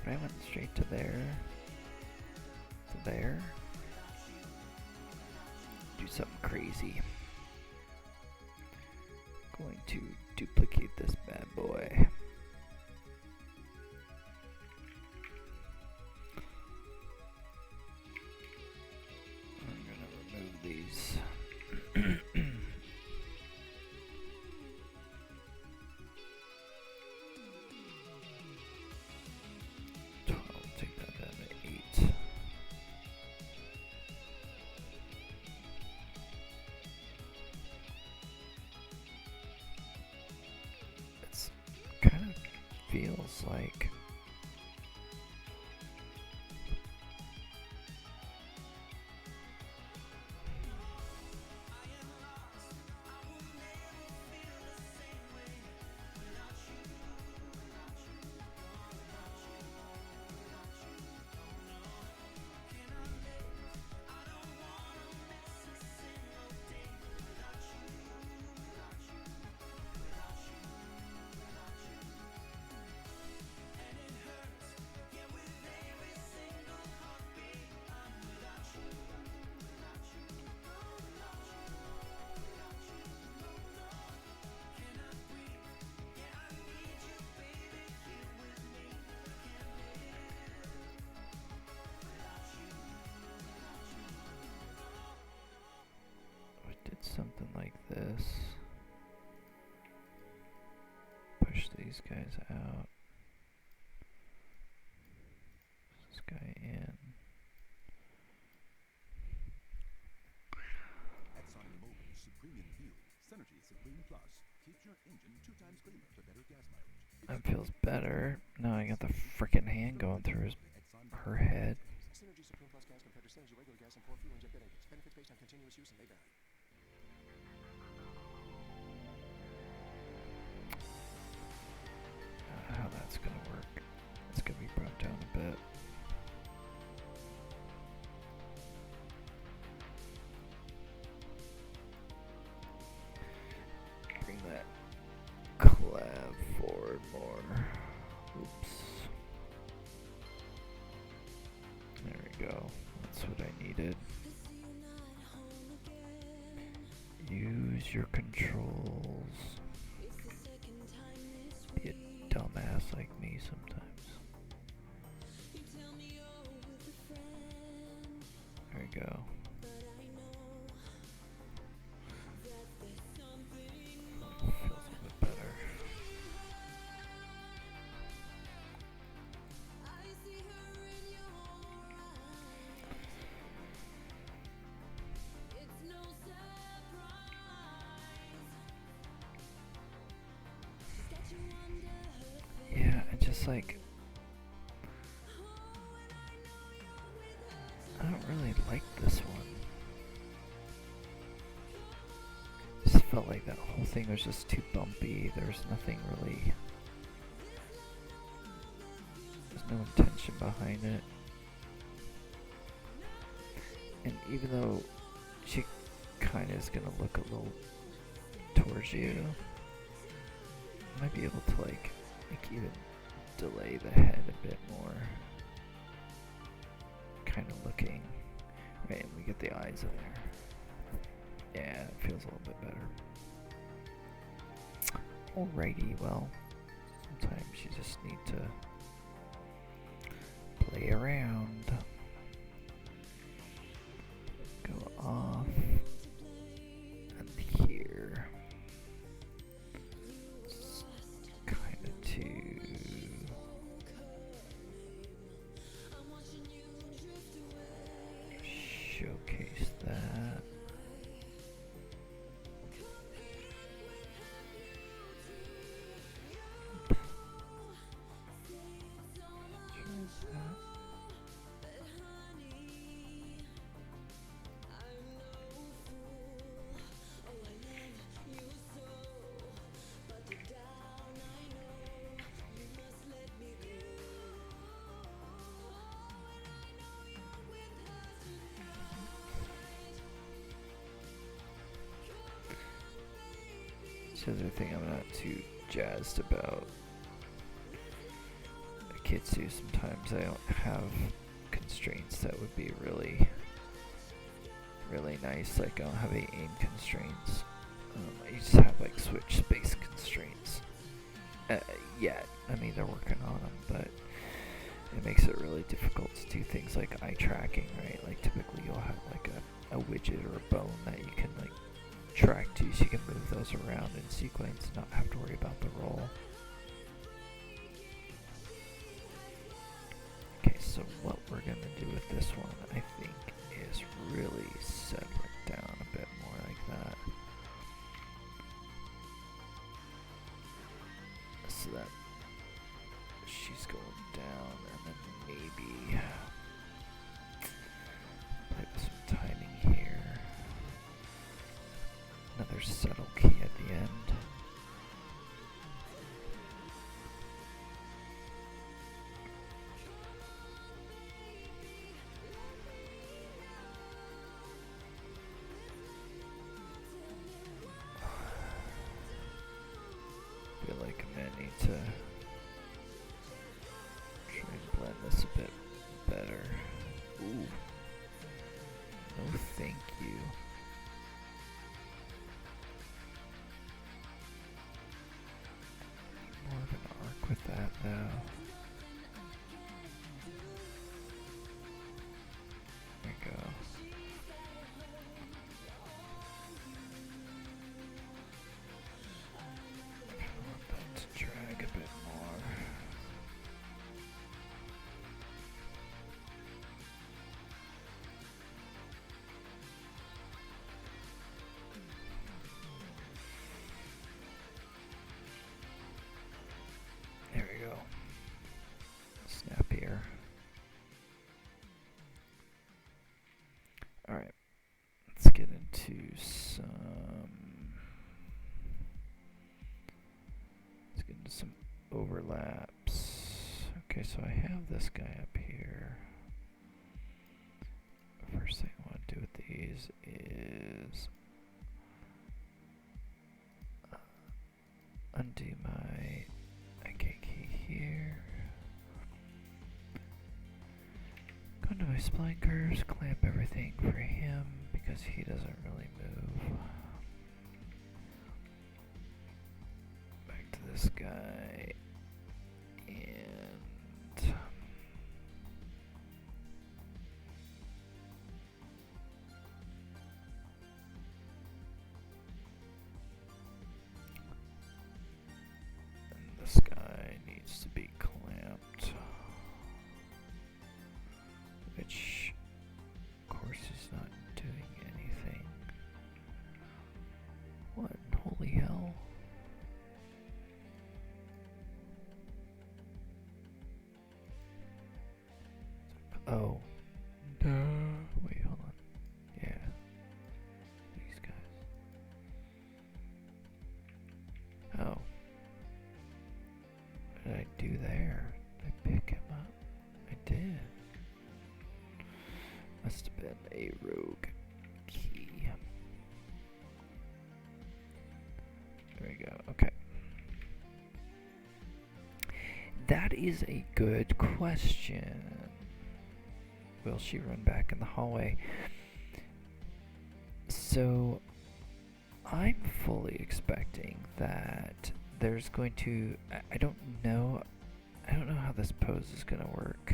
I went straight to there. To there. Do something crazy. Going to duplicate this bad boy. I'm gonna remove these. Take that down to 8. It's kind of feels like something like this. Push these guys out. This guy in. At Sonic Mobile's Supreme Fuel, Synergy Supreme Plus keeps your engine 2 times cleaner for better gas mileage. That feels better. Now I got the frickin' hand going through her head. Synergy Supreme Plus gas compared to Synergy regular gas and 4 fuel injected engines. Benefits based on continuous use and may vary. How that's gonna work. It's gonna be brought down a bit. Bring that collab forward more. Oops. There we go. That's what I needed. Use your controls. Be a dumbass like me sometimes. There we go. Feels a bit better. Yeah, I just like, I don't really like this one. Just felt like that whole thing was just too bumpy. There's nothing really, there's no intention behind it. And even though she kind of is gonna look a little towards you, I might be able to like even delay the head a bit more. Kind of looking. Right, and we get the eyes in there. Yeah, it feels a little bit better. Alrighty, well, sometimes you just need to play around. Go off. And here. Kind of to showcase that. the other thing I'm not too jazzed about. Kitsu, sometimes I don't have constraints that would be really nice. Like I don't have any aim constraints. I just have like switch space constraints. Yet, I mean they're working on them, but it makes it really difficult to do things like eye tracking, right? Like typically you'll have like a widget or a bone that you can like track to, so you can move those around in sequence and not have to worry about the roll. Okay, so what we're gonna do with this one, I think, is really set it down a bit more like that. So that she's going down, and then maybe play with some timing here. Another settle key at the end. Feel like I'm gonna need to try and blend this a bit better. Ooh. No thank you. More of an arc with that though. There we go. I want that to drag a bit more. There we go. Snappier. Alright. Let's get into some overlaps. Okay, so I have this guy up here. First thing I want to do with these is undo my IK key here. Go into my spline curves, clamp everything for him because he doesn't really move. Back to this guy and this guy needs to be clamped, which of course is not doing anything. What in holy hell? Oh. No. Wait, hold on. Yeah. These guys. Oh. What did I do there? Did I pick him up? I did. Must have been a rogue key. There we go. Okay. That is a good question. Will she run back in the hallway? So, I'm fully expecting that there's going to... I don't know how this pose is going to work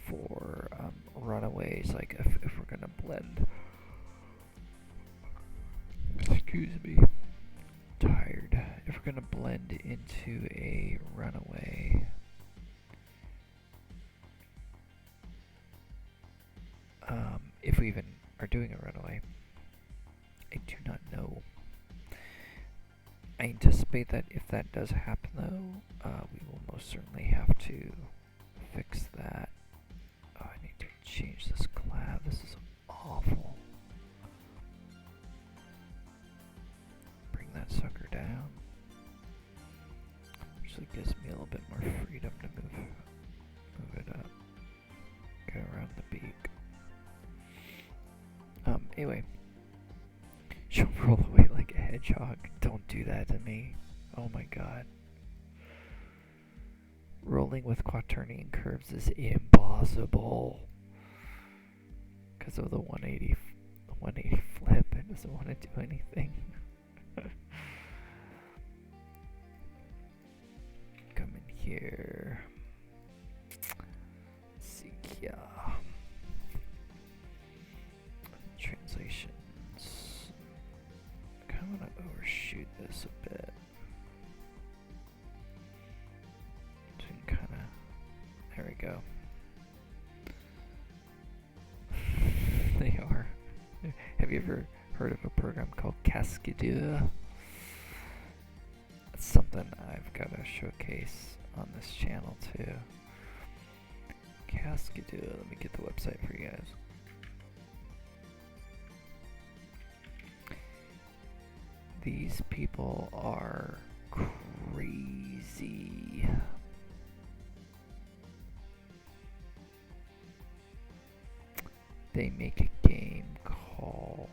for runaways, like if we're going to blend... Excuse me. Tired. If we're going to blend into a runaway... if we even are doing a runaway, I do not know. I anticipate that if that does happen though, we will most certainly have to fix that. Oh, I need to change this collab. This is awful. Bring that sucker down. Actually gives me a little bit more freedom to move it up. Go around the beak. Anyway, she'll roll away like a Hedgehog. Don't do that to me. Oh my god. Rolling with quaternion curves is impossible. Because of the 180 flip, it doesn't want to do anything. Come in here. Sikia. Translations. I kind of want to overshoot this a bit. There we go. They are. Have you ever heard of a program called Cascadeur? That's something I've got to showcase on this channel too. Cascadeur. Let me get the website for you guys. These people are crazy. They make a game called...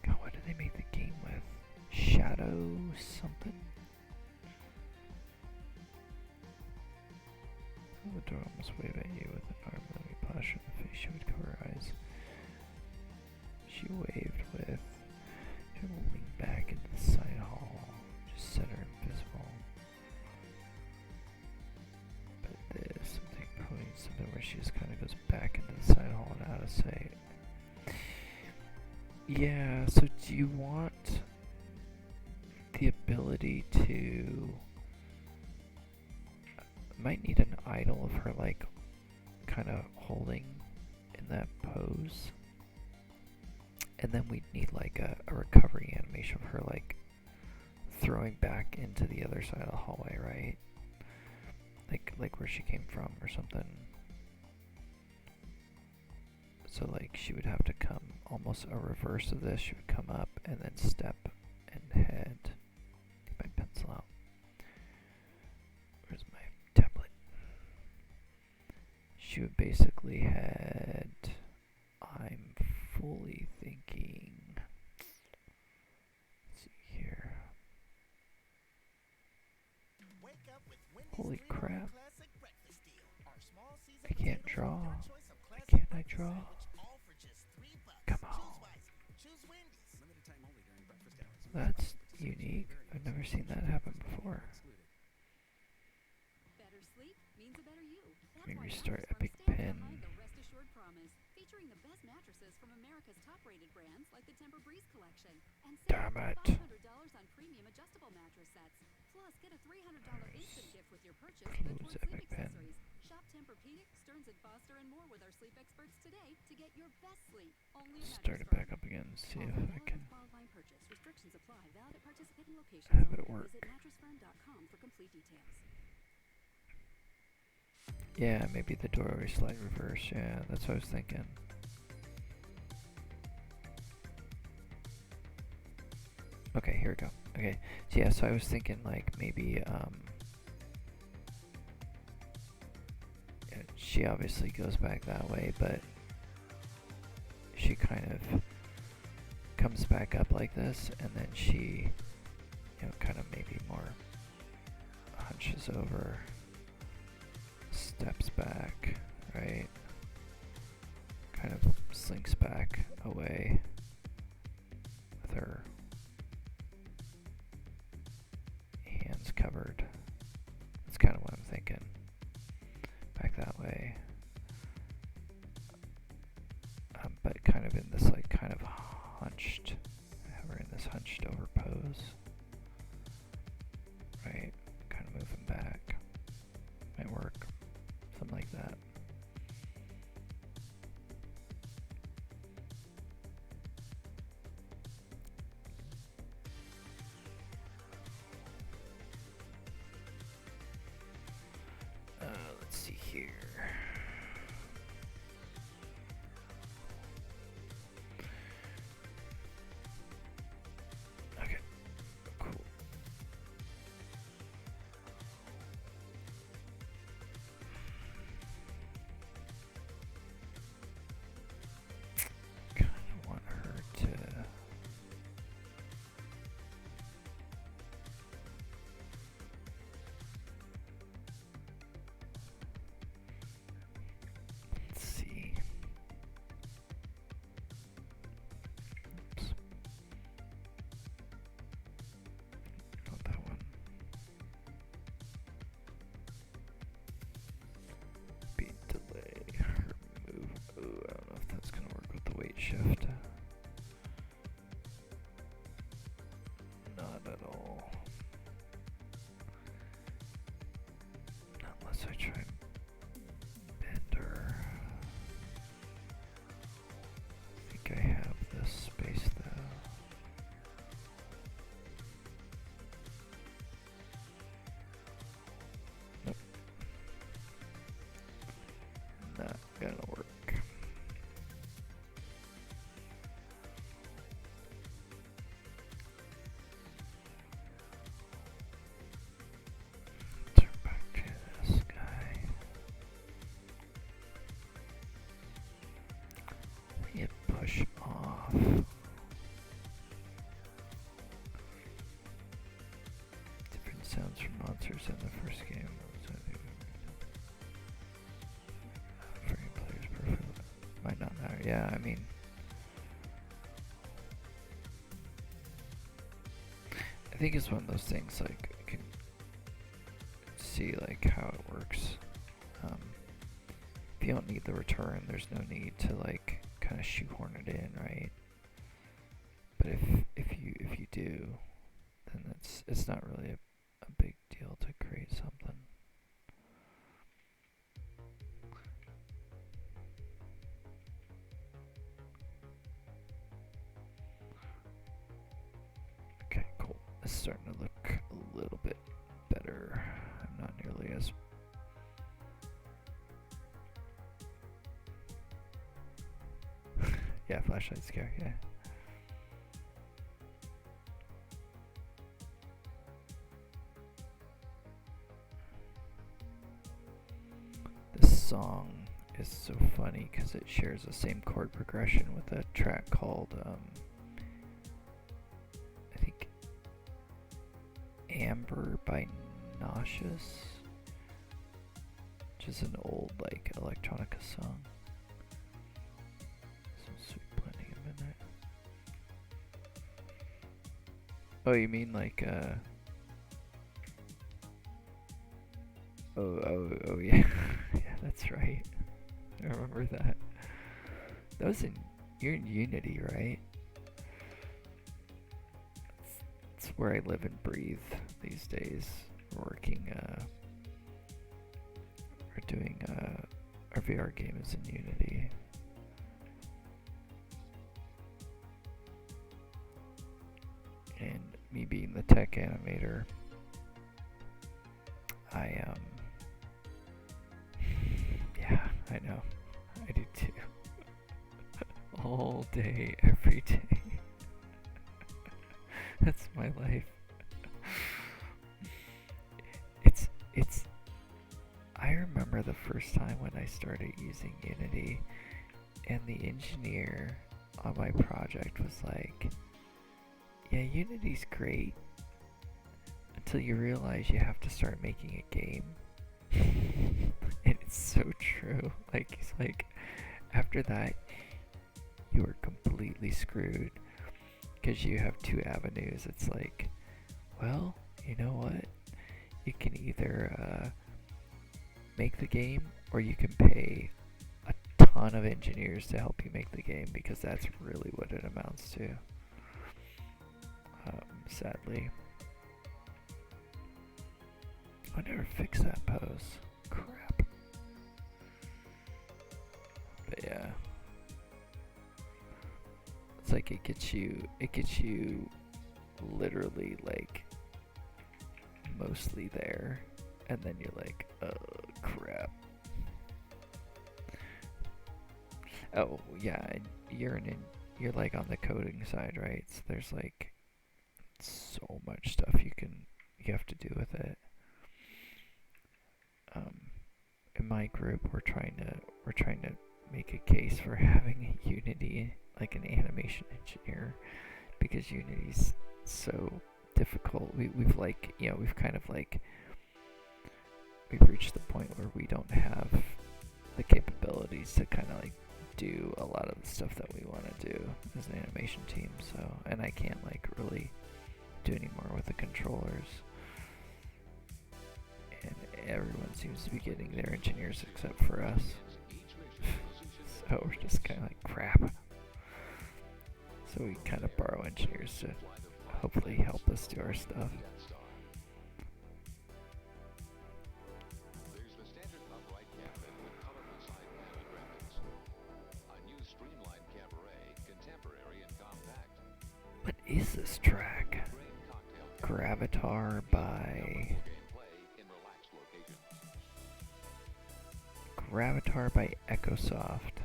God, what did they make the game with? Shadow something? The door almost waved at you with an arm. Let me polish her in the face. She would cover her eyes. She waved with... She will lean back into the side hall. Just set her invisible. But there's something where she just kind of goes back into the side hall and out of sight. Yeah, so do you want the ability to... might need an idol of her like kind of holding in that pose. And then we'd need like a recovery animation of her like throwing back into the other side of the hallway, right? Like where she came from or something. So like she would have to come almost a reverse of this. She would come up and then step and head. Get my pencil out. Where's my tablet? She would basically head. I'm fully thinking. Let's see here. Holy crap. I can't draw. Why can't I draw? Come on. That's unique. I've never seen that happen before. Better sleep means a better you. Let me restart Epic Pen. Featuring the best mattresses from America's top-rated brands like the Temper Breeze collection. And Damn it. $500 on premium adjustable mattress sets. Plus, get a $300 instant gift with your purchase Close towards Epic sleep Pen. accessories. Shop Tempur-Pedic, Stearns & Foster, and more with our sleep experts today to get your best sleep. Only at Start it Mattress back Firm. up again and see if Offer I valid can on qualifying purchase. Restrictions apply. Valid at participating locations. have only. it work. Visit mattressfirm.com for complete details. Yeah, maybe the door always slide reverse. Yeah, that's what I was thinking. Okay, here we go. Okay, so yeah, so I was thinking like maybe she obviously goes back that way, but she kind of comes back up like this, and then she, you know, kind of maybe more hunches over, steps back, right? Kind of slinks back away with her hands covered. That's kind of what I'm thinking. Back that way. But kind of in this like kind of hunched, have her in this hunched over pose. Right? Kind of moving back. Might work. Something like that. Let's see here. Okay, cool. Kind of want her to yeah, I mean, I think it's one of those things, like, you can see, like, how it works. If you don't need the return, there's no need to, like, kind of shoehorn it in, right? But if you do, then it's not really a big deal to create something. Okay, cool. It's starting to look a little bit better. I'm not nearly as yeah, flashlight scare, yeah. This song is so funny because it shares the same chord progression with a track called, I think, Amber by Nauseous, which is an old, like, electronica song. Some sweet blending of midnight. Oh, you mean like, oh yeah. Yeah, that's right. I remember that. That was you're in Unity, right? It's where I live and breathe these days. Working, we're doing, our VR game is in Unity. And me being the tech animator, yeah, I know. I do too. All day, every day. That's my life. I remember the first time when I started using Unity, and the engineer on my project was like, yeah, Unity's great, until you realize you have to start making a game. And it's so true. Like, it's like, after that, you are completely screwed, because you have two avenues. It's like, well, you know what? You can either make the game, or you can pay a ton of engineers to help you make the game, because that's really what it amounts to. Sadly. I never fixed that pose. Crap. But yeah. It's like it gets you literally, like, mostly there, and then you're like, oh crap. Oh yeah, and you're like on the coding side, right? So there's like so much stuff you have to do with it. In my group, we're trying to make a case for having a Unity, like an animation engineer, because Unity's so difficult. We've like, you know, we've kind of like, we've reached the point where we don't have the capabilities to kind of like do a lot of the stuff that we want to do as an animation team. So, and I can't like really do any more with the controllers. And everyone seems to be getting their engineers except for us. So we're just kind of like, crap. So we kind of borrow engineers to hopefully help us do our stuff. There's the standard upright cabinet with colorful side panel graphics. A new streamlined cabaret, contemporary and compact. What is this track? Gravatar by Echosoft.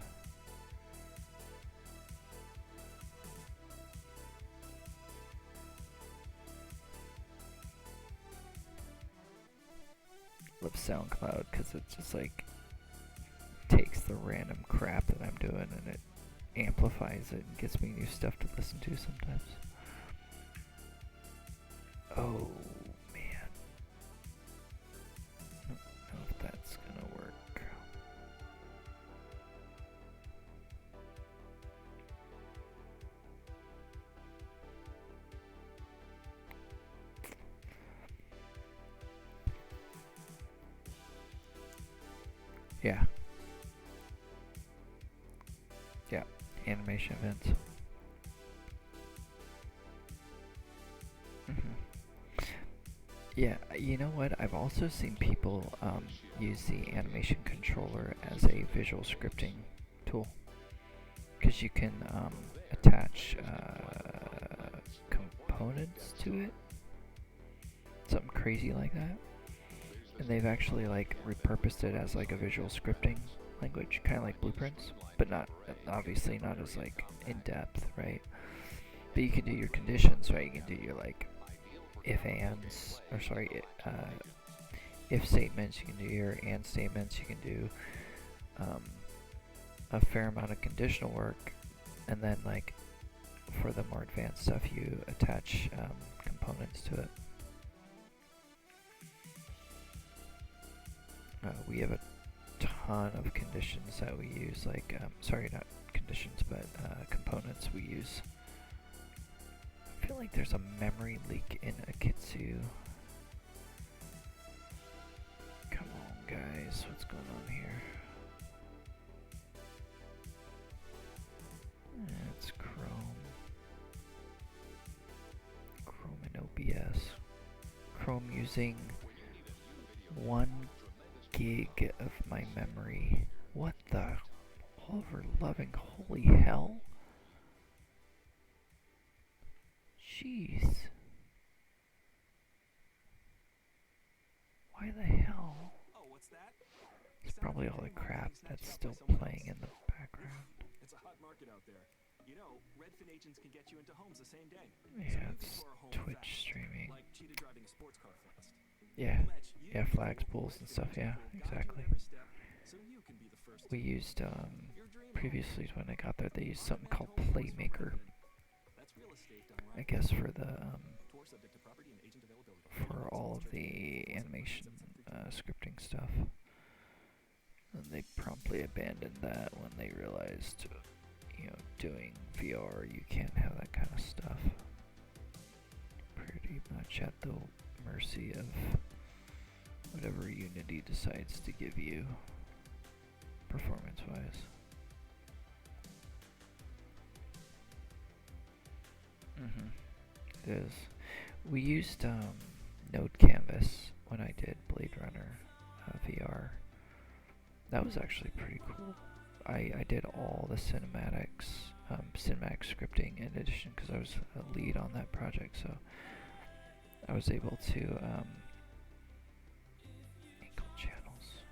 Love SoundCloud because it just like takes the random crap that I'm doing and it amplifies it and gets me new stuff to listen to sometimes. Oh man, I don't know if that's gonna work. Yeah. Yeah, animation events. Yeah, you know what? I've also seen people use the animation controller as a visual scripting tool. Because you can attach components to it. Something crazy like that. And they've actually like repurposed it as like a visual scripting language, kind of like Blueprints, but not, obviously not as like in depth, right? But you can do your conditions, right? You can do your like if statements, you can do your and statements, you can do a fair amount of conditional work, and then like for the more advanced stuff you attach components to it. We have a ton of conditions that we use, like, sorry, not conditions, but components we use. I feel like there's a memory leak in Akitsu. Come on, guys, what's going on here? It's Chrome. Chrome and OBS. Chrome using 1 gig of my memory. What the ever-loving holy hell? Jeez. Why the hell? Oh, what's that? It's probably all the crap that's still playing in the background. It's a hot market out there. You know, Redfin agents can get you into homes the same day. Yeah, it's Twitch streaming. Like cheetah driving sports car fast. Yeah, yeah, flags, pools, and stuff. Yeah, exactly. We used previously when I got there, they used something called Playmaker. I guess for the for all of the animation scripting stuff. And they promptly abandoned that when they realized, you know, doing VR, you can't have that kind of stuff. Pretty much at the mercy of whatever Unity decides to give you, performance-wise. It is. We used Node Canvas when I did Blade Runner VR. That was actually pretty cool. I did all the cinematic scripting in addition because I was a lead on that project, so I was able to ankle channels.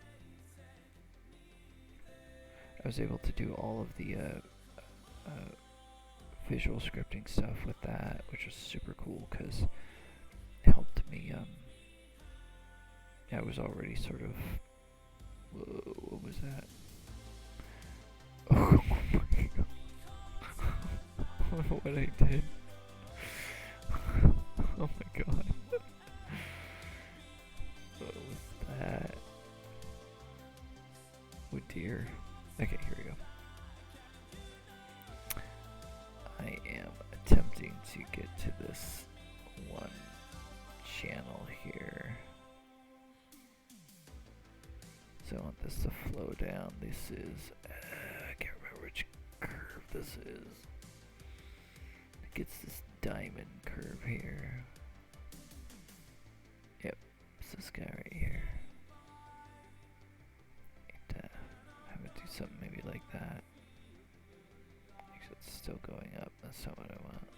I was able to do all of the visual scripting stuff with that, which was super cool because it helped me. I was already sort of. Whoa, what was that? Oh my god. What I did. Oh my god. What was that? Oh dear. Okay, here we go. I am attempting to get to this one channel here. So I want this to flow down. This is, I can't remember which curve this is. It gets this diamond curve here. Yep, it's this guy right here. And, have it do something maybe like that. Because it's still going up, that's not what I want.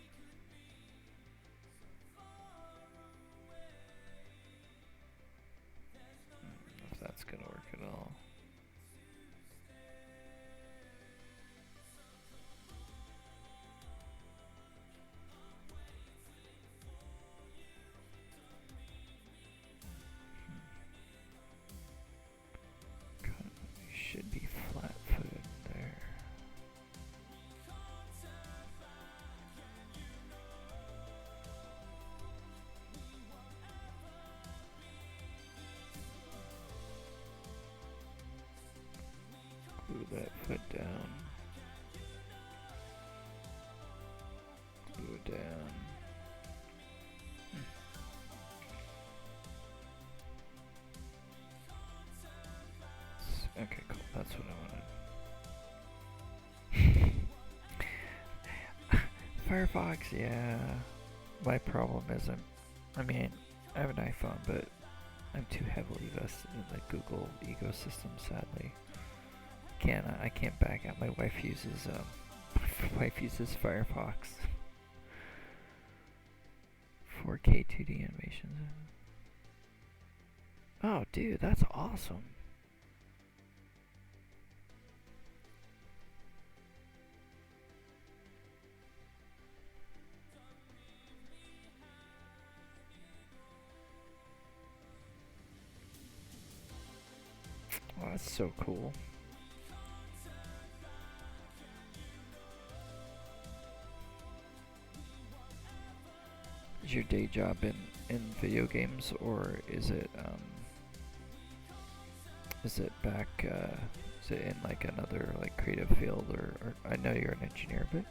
If that's gonna work at all. You should be flat-footed there. Glue that foot down. Glue it down. Okay, Firefox, yeah. My problem is I mean, I have an iPhone, but I'm too heavily vested in the Google ecosystem, sadly. I can't back out. My wife uses Firefox. 4K 2D animations. Oh, dude, that's awesome. Oh, that's so cool. Is your day job in video games, or is it back is it in like another like creative field, or I know you're an engineer, but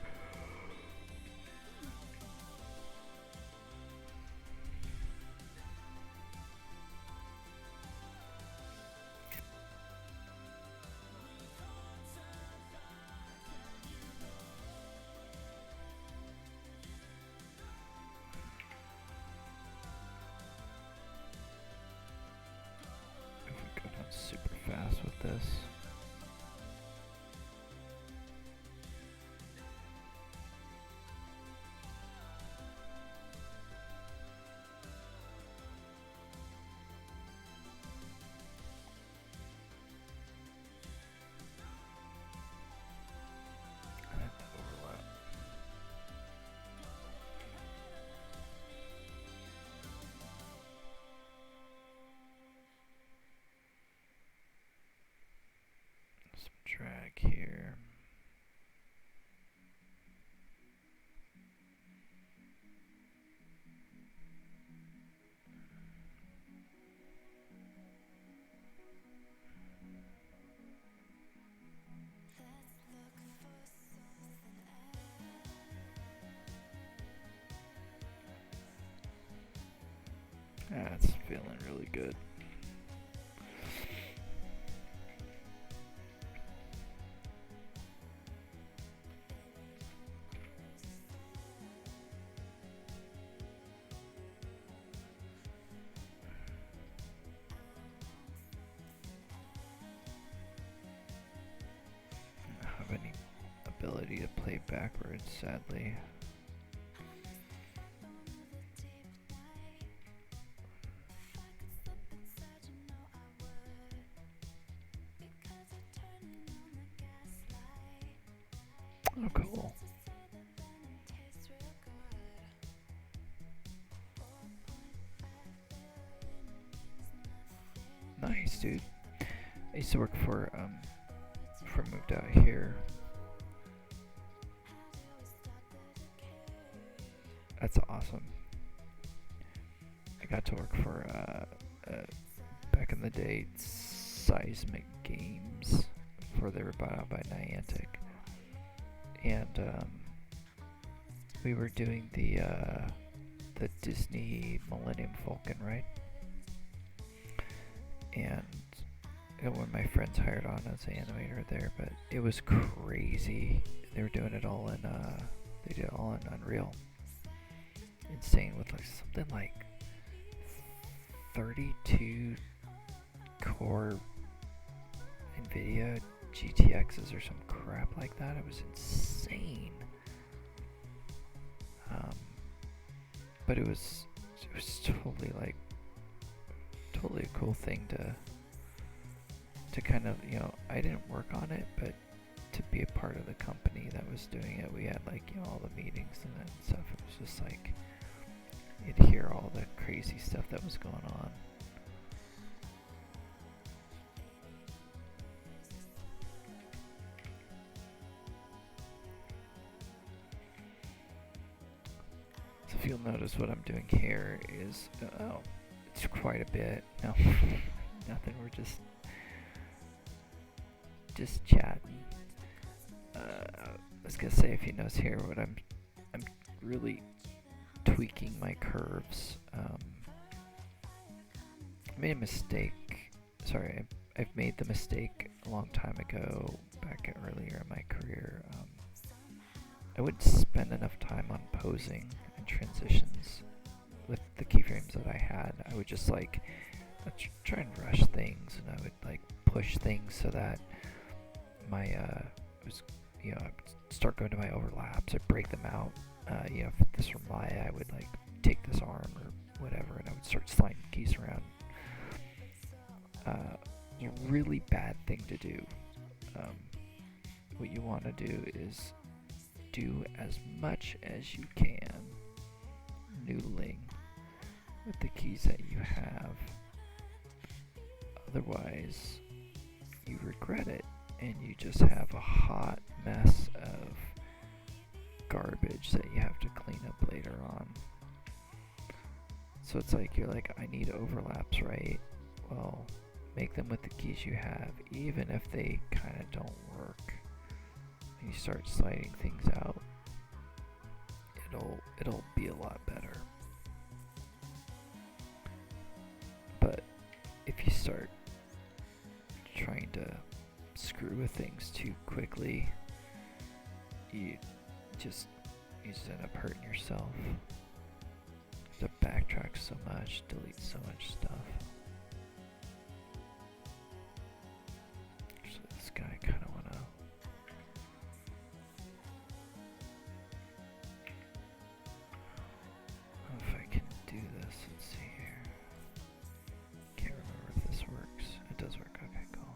if we go down super fast with this. I have to overlap. Some drag here. That's feeling really good. I don't have any ability to play backwards, sadly. Oh, cool. Nice, dude. I used to work for before I moved out here. That's awesome. I got to work for back in the day, Seismic Games, before they were bought out by Niantic. And we were doing the Disney Millennium Falcon, right? And one of my friends hired on as an animator there, but it was crazy. They were doing it all in they did it all in Unreal. Insane, with like something like 32 core NVIDIA GTXs or some crap like that. It was insane. But it was totally totally a cool thing to kind of, you know, I didn't work on it, but to be a part of the company that was doing it. We had like, you know, all the meetings and that stuff. It was just like, you'd hear all the crazy stuff that was going on. So if you'll notice, what I'm doing here is, oh, it's quite a bit. No, nothing. We're just chatting. I was gonna say, if you notice here, what I'm really tweaking my curves. I made a mistake. Sorry, I've made the mistake a long time ago, back earlier in my career, I wouldn't spend enough time on posing and transitions with the keyframes that I had. I would just like try and rush things, and I would like push things so that my I'd start going to my overlaps. I'd break them out. If this were Maya, I would like take this arm or whatever, and I would start sliding keys around. A really bad thing to do. What you want to do is do as much as you can noodling with the keys that you have. Otherwise, you regret it, and you just have a hot mess of garbage that you have to clean up later on. So it's like, you're like, I need overlaps, right? Well, make them with the keys you have, even if they kind of don't work. And you start sliding things out, it'll be a lot better. But if you start trying to screw with things too quickly, you just end up hurting yourself. You have to backtrack so much, delete so much stuff. So this guy kind of wanna. I don't know if I can do this. Let's see here. Can't remember if this works. It does work. Okay, cool.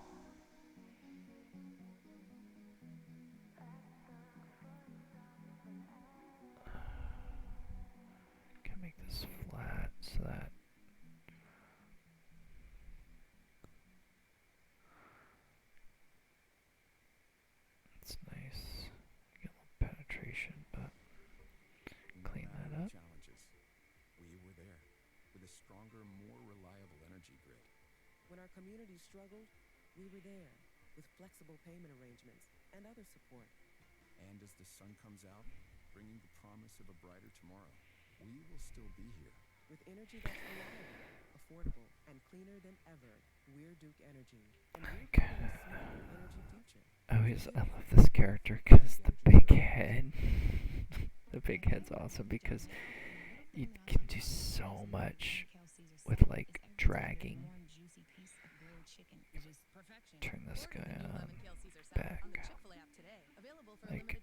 Can make this flat so that it's nice. Get a little penetration, but clean that up. Challenges. We were there with a stronger, more reliable energy grid. When our community struggled, we were there with flexible payment arrangements and other support. And as the sun comes out, bringing the promise of a brighter tomorrow, we will still be here. With energy that's reliable, affordable, and cleaner than ever, we're Duke Energy. And we're building a smarter energy future. I love this character because the big head. The big head's awesome because you can do so much with like dragging. Turn this guy on, back. Like,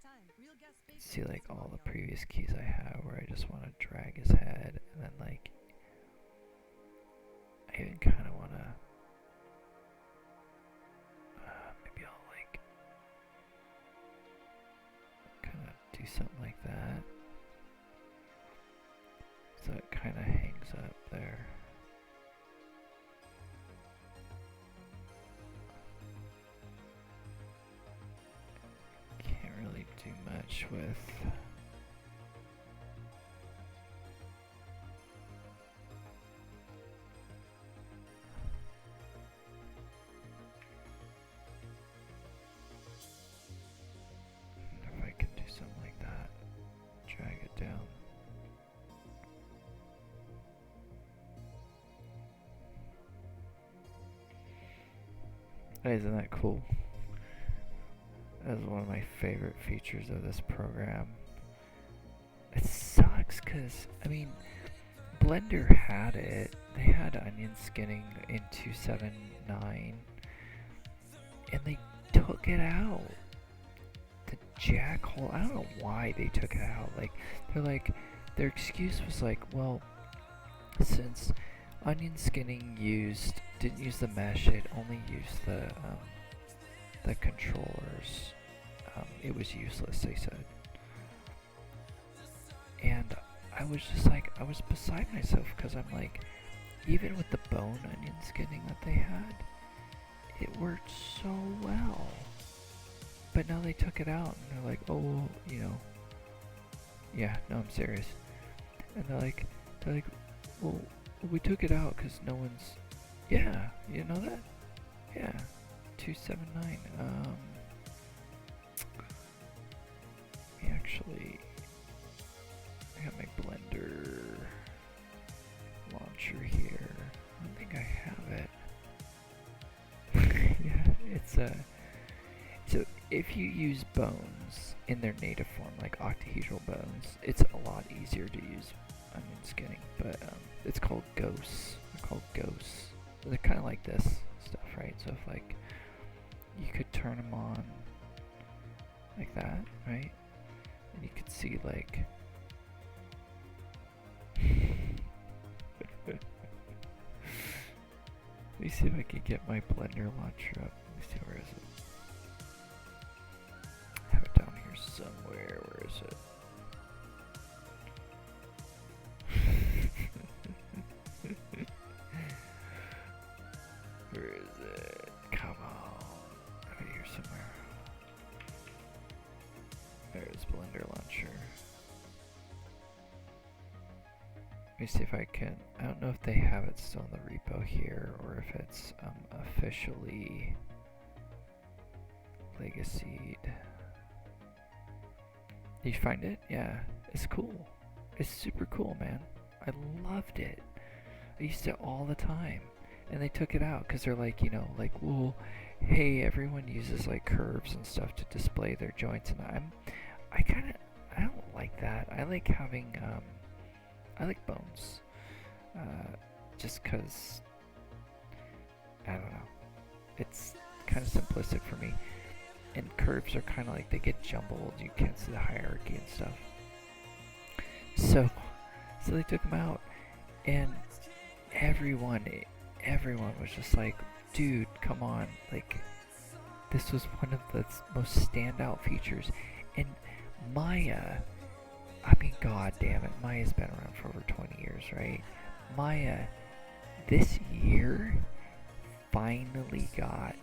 see like all the previous keys I have where I just want to drag his head, and then like, I even kind of want to, maybe I'll like, kind of do something like that. So it kind of hangs up there. Can't really do much with if I can do something like that, drag it down. Isn't that cool? That's one of my favorite features of this program. It sucks because, I mean, Blender had it. They had onion skinning in 2.7.9, and they took it out. The jackhole. I don't know why they took it out. Like, their excuse was like, well, since onion skinning didn't use the mesh, it only used the controllers. It was useless, they said. And I was just like, I was beside myself because I'm like, even with the bone onion skinning that they had, it worked so well. But now they took it out and they're like, oh, yeah, no, I'm serious. And they're like, well, we took it out because no one's, yeah, you know that? Yeah, 2.7.9, I got my Blender launcher here. I don't think I have it. Yeah, if you use bones in their native form, like octahedral bones, it's a lot easier to use onion skinning. But it's called ghosts. They're called ghosts. They're kind of like this stuff, right? So if like you could turn them on like that, right? And you could see like let me see if I can get my blender launcher up. Let me see, where is it? I have it down here somewhere. Where is it? Where is it? Come on. Right here somewhere. There's blender launcher. Let me see if I can. I don't know if they have it still in the repo here or if it's officially legacied. Did you find it? Yeah, it's cool. It's super cool, man. I loved it. I used it all the time. And they took it out because they're like, you know, like, well, hey, everyone uses like curves and stuff to display their joints, and I don't like that. I like having, I like bones, just because, I don't know, it's kind of simplistic for me, and curves are kind of like, they get jumbled, you can't see the hierarchy and stuff, so they took them out, and everyone was just like, dude, come on, like, this was one of the most standout features, and Maya, I mean, god damn it, Maya's been around for over 20 years, right? Maya, this year, finally got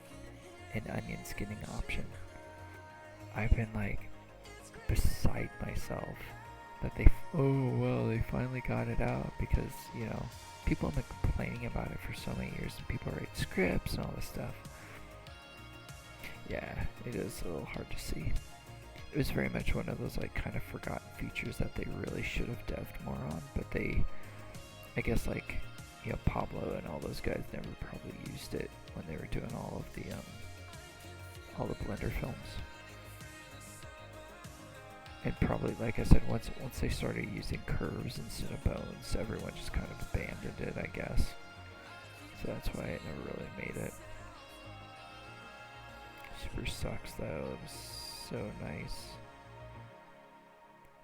an onion skinning option. I've been, like, beside myself that they finally got it out, because, you know, people have been complaining about it for so many years, and people write scripts and all this stuff. Yeah, it is a little hard to see. It was very much one of those like kind of forgotten features that they really should have devved more on, but they, I guess, like, you know, Pablo and all those guys never probably used it when they were doing all of the Blender films. And probably, like I said, once they started using curves instead of bones, everyone just kind of abandoned it, I guess. So that's why it never really made it. Super sucks though. It was so nice.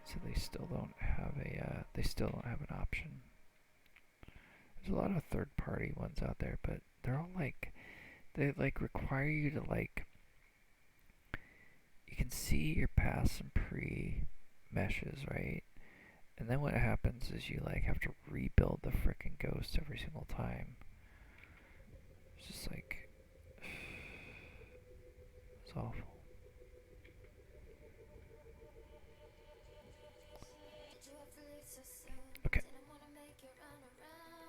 So they still don't have an option. There's a lot of third-party ones out there, but they're all like, they like require you to like, you can see your pass and pre meshes, right? And then what happens is you like have to rebuild the frickin' ghost every single time. It's just like, it's awful. Okay.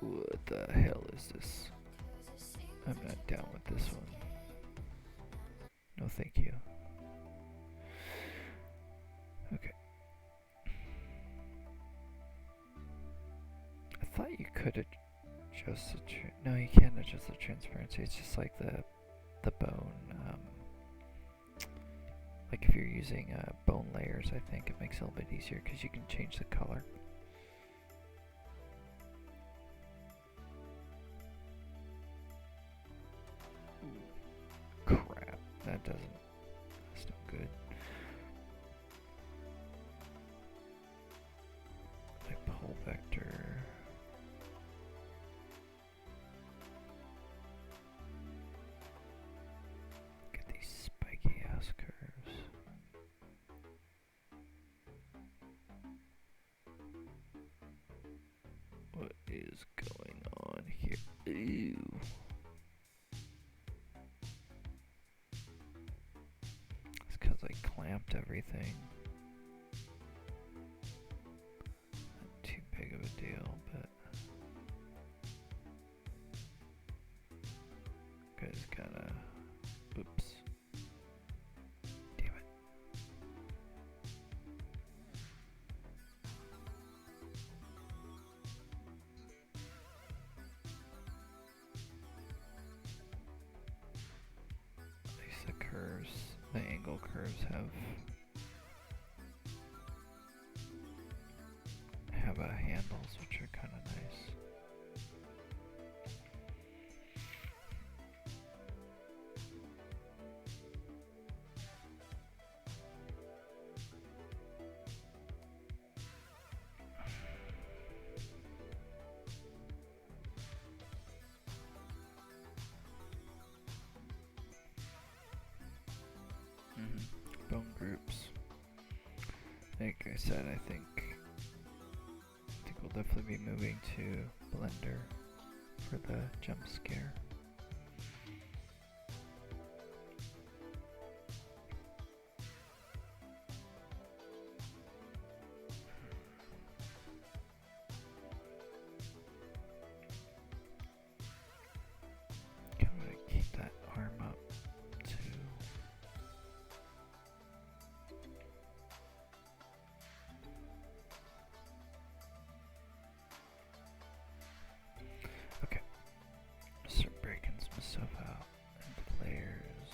What the hell is this? I'm not down with this one. No thank you. Okay. I thought you could adjust the no, you can't adjust the transparency. It's just like the bone. Like if you're using bone layers, I think it makes it a little bit easier because you can change the color. Crap, that's no good. My pull vector. Get these spiky ass curves. What is going on here? Ew. It's because I clamped everything. Not too big of a deal, but guys kinda, oops. Damn it. At least the curves, the angle little curves have handles, which are kind of nice. Bone groups. Like I said, I think we'll definitely be moving to Blender for the jump scare. I'm gonna keep that arm up too. Okay, start breaking some stuff out into layers.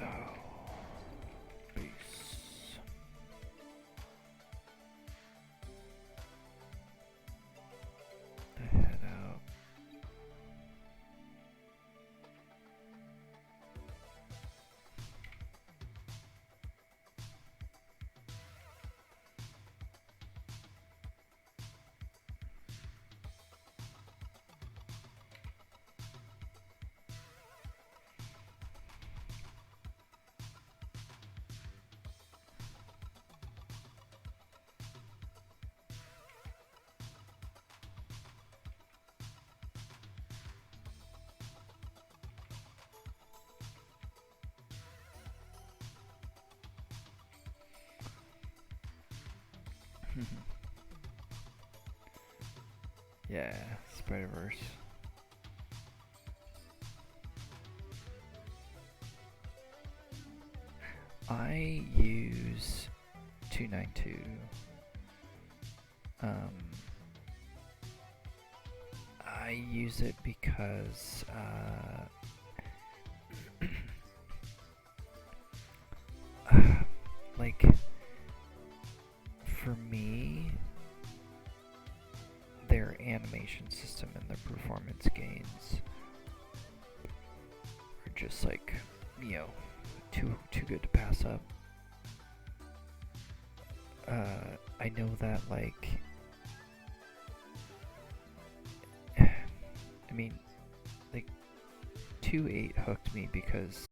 Oh, base. The head out. Yeah, Spider-Verse. I use 292. I use it because like for me, their animation system and their performance gains are just like, you know, too good to pass up. I know that, like, I mean, like 2.8 hooked me because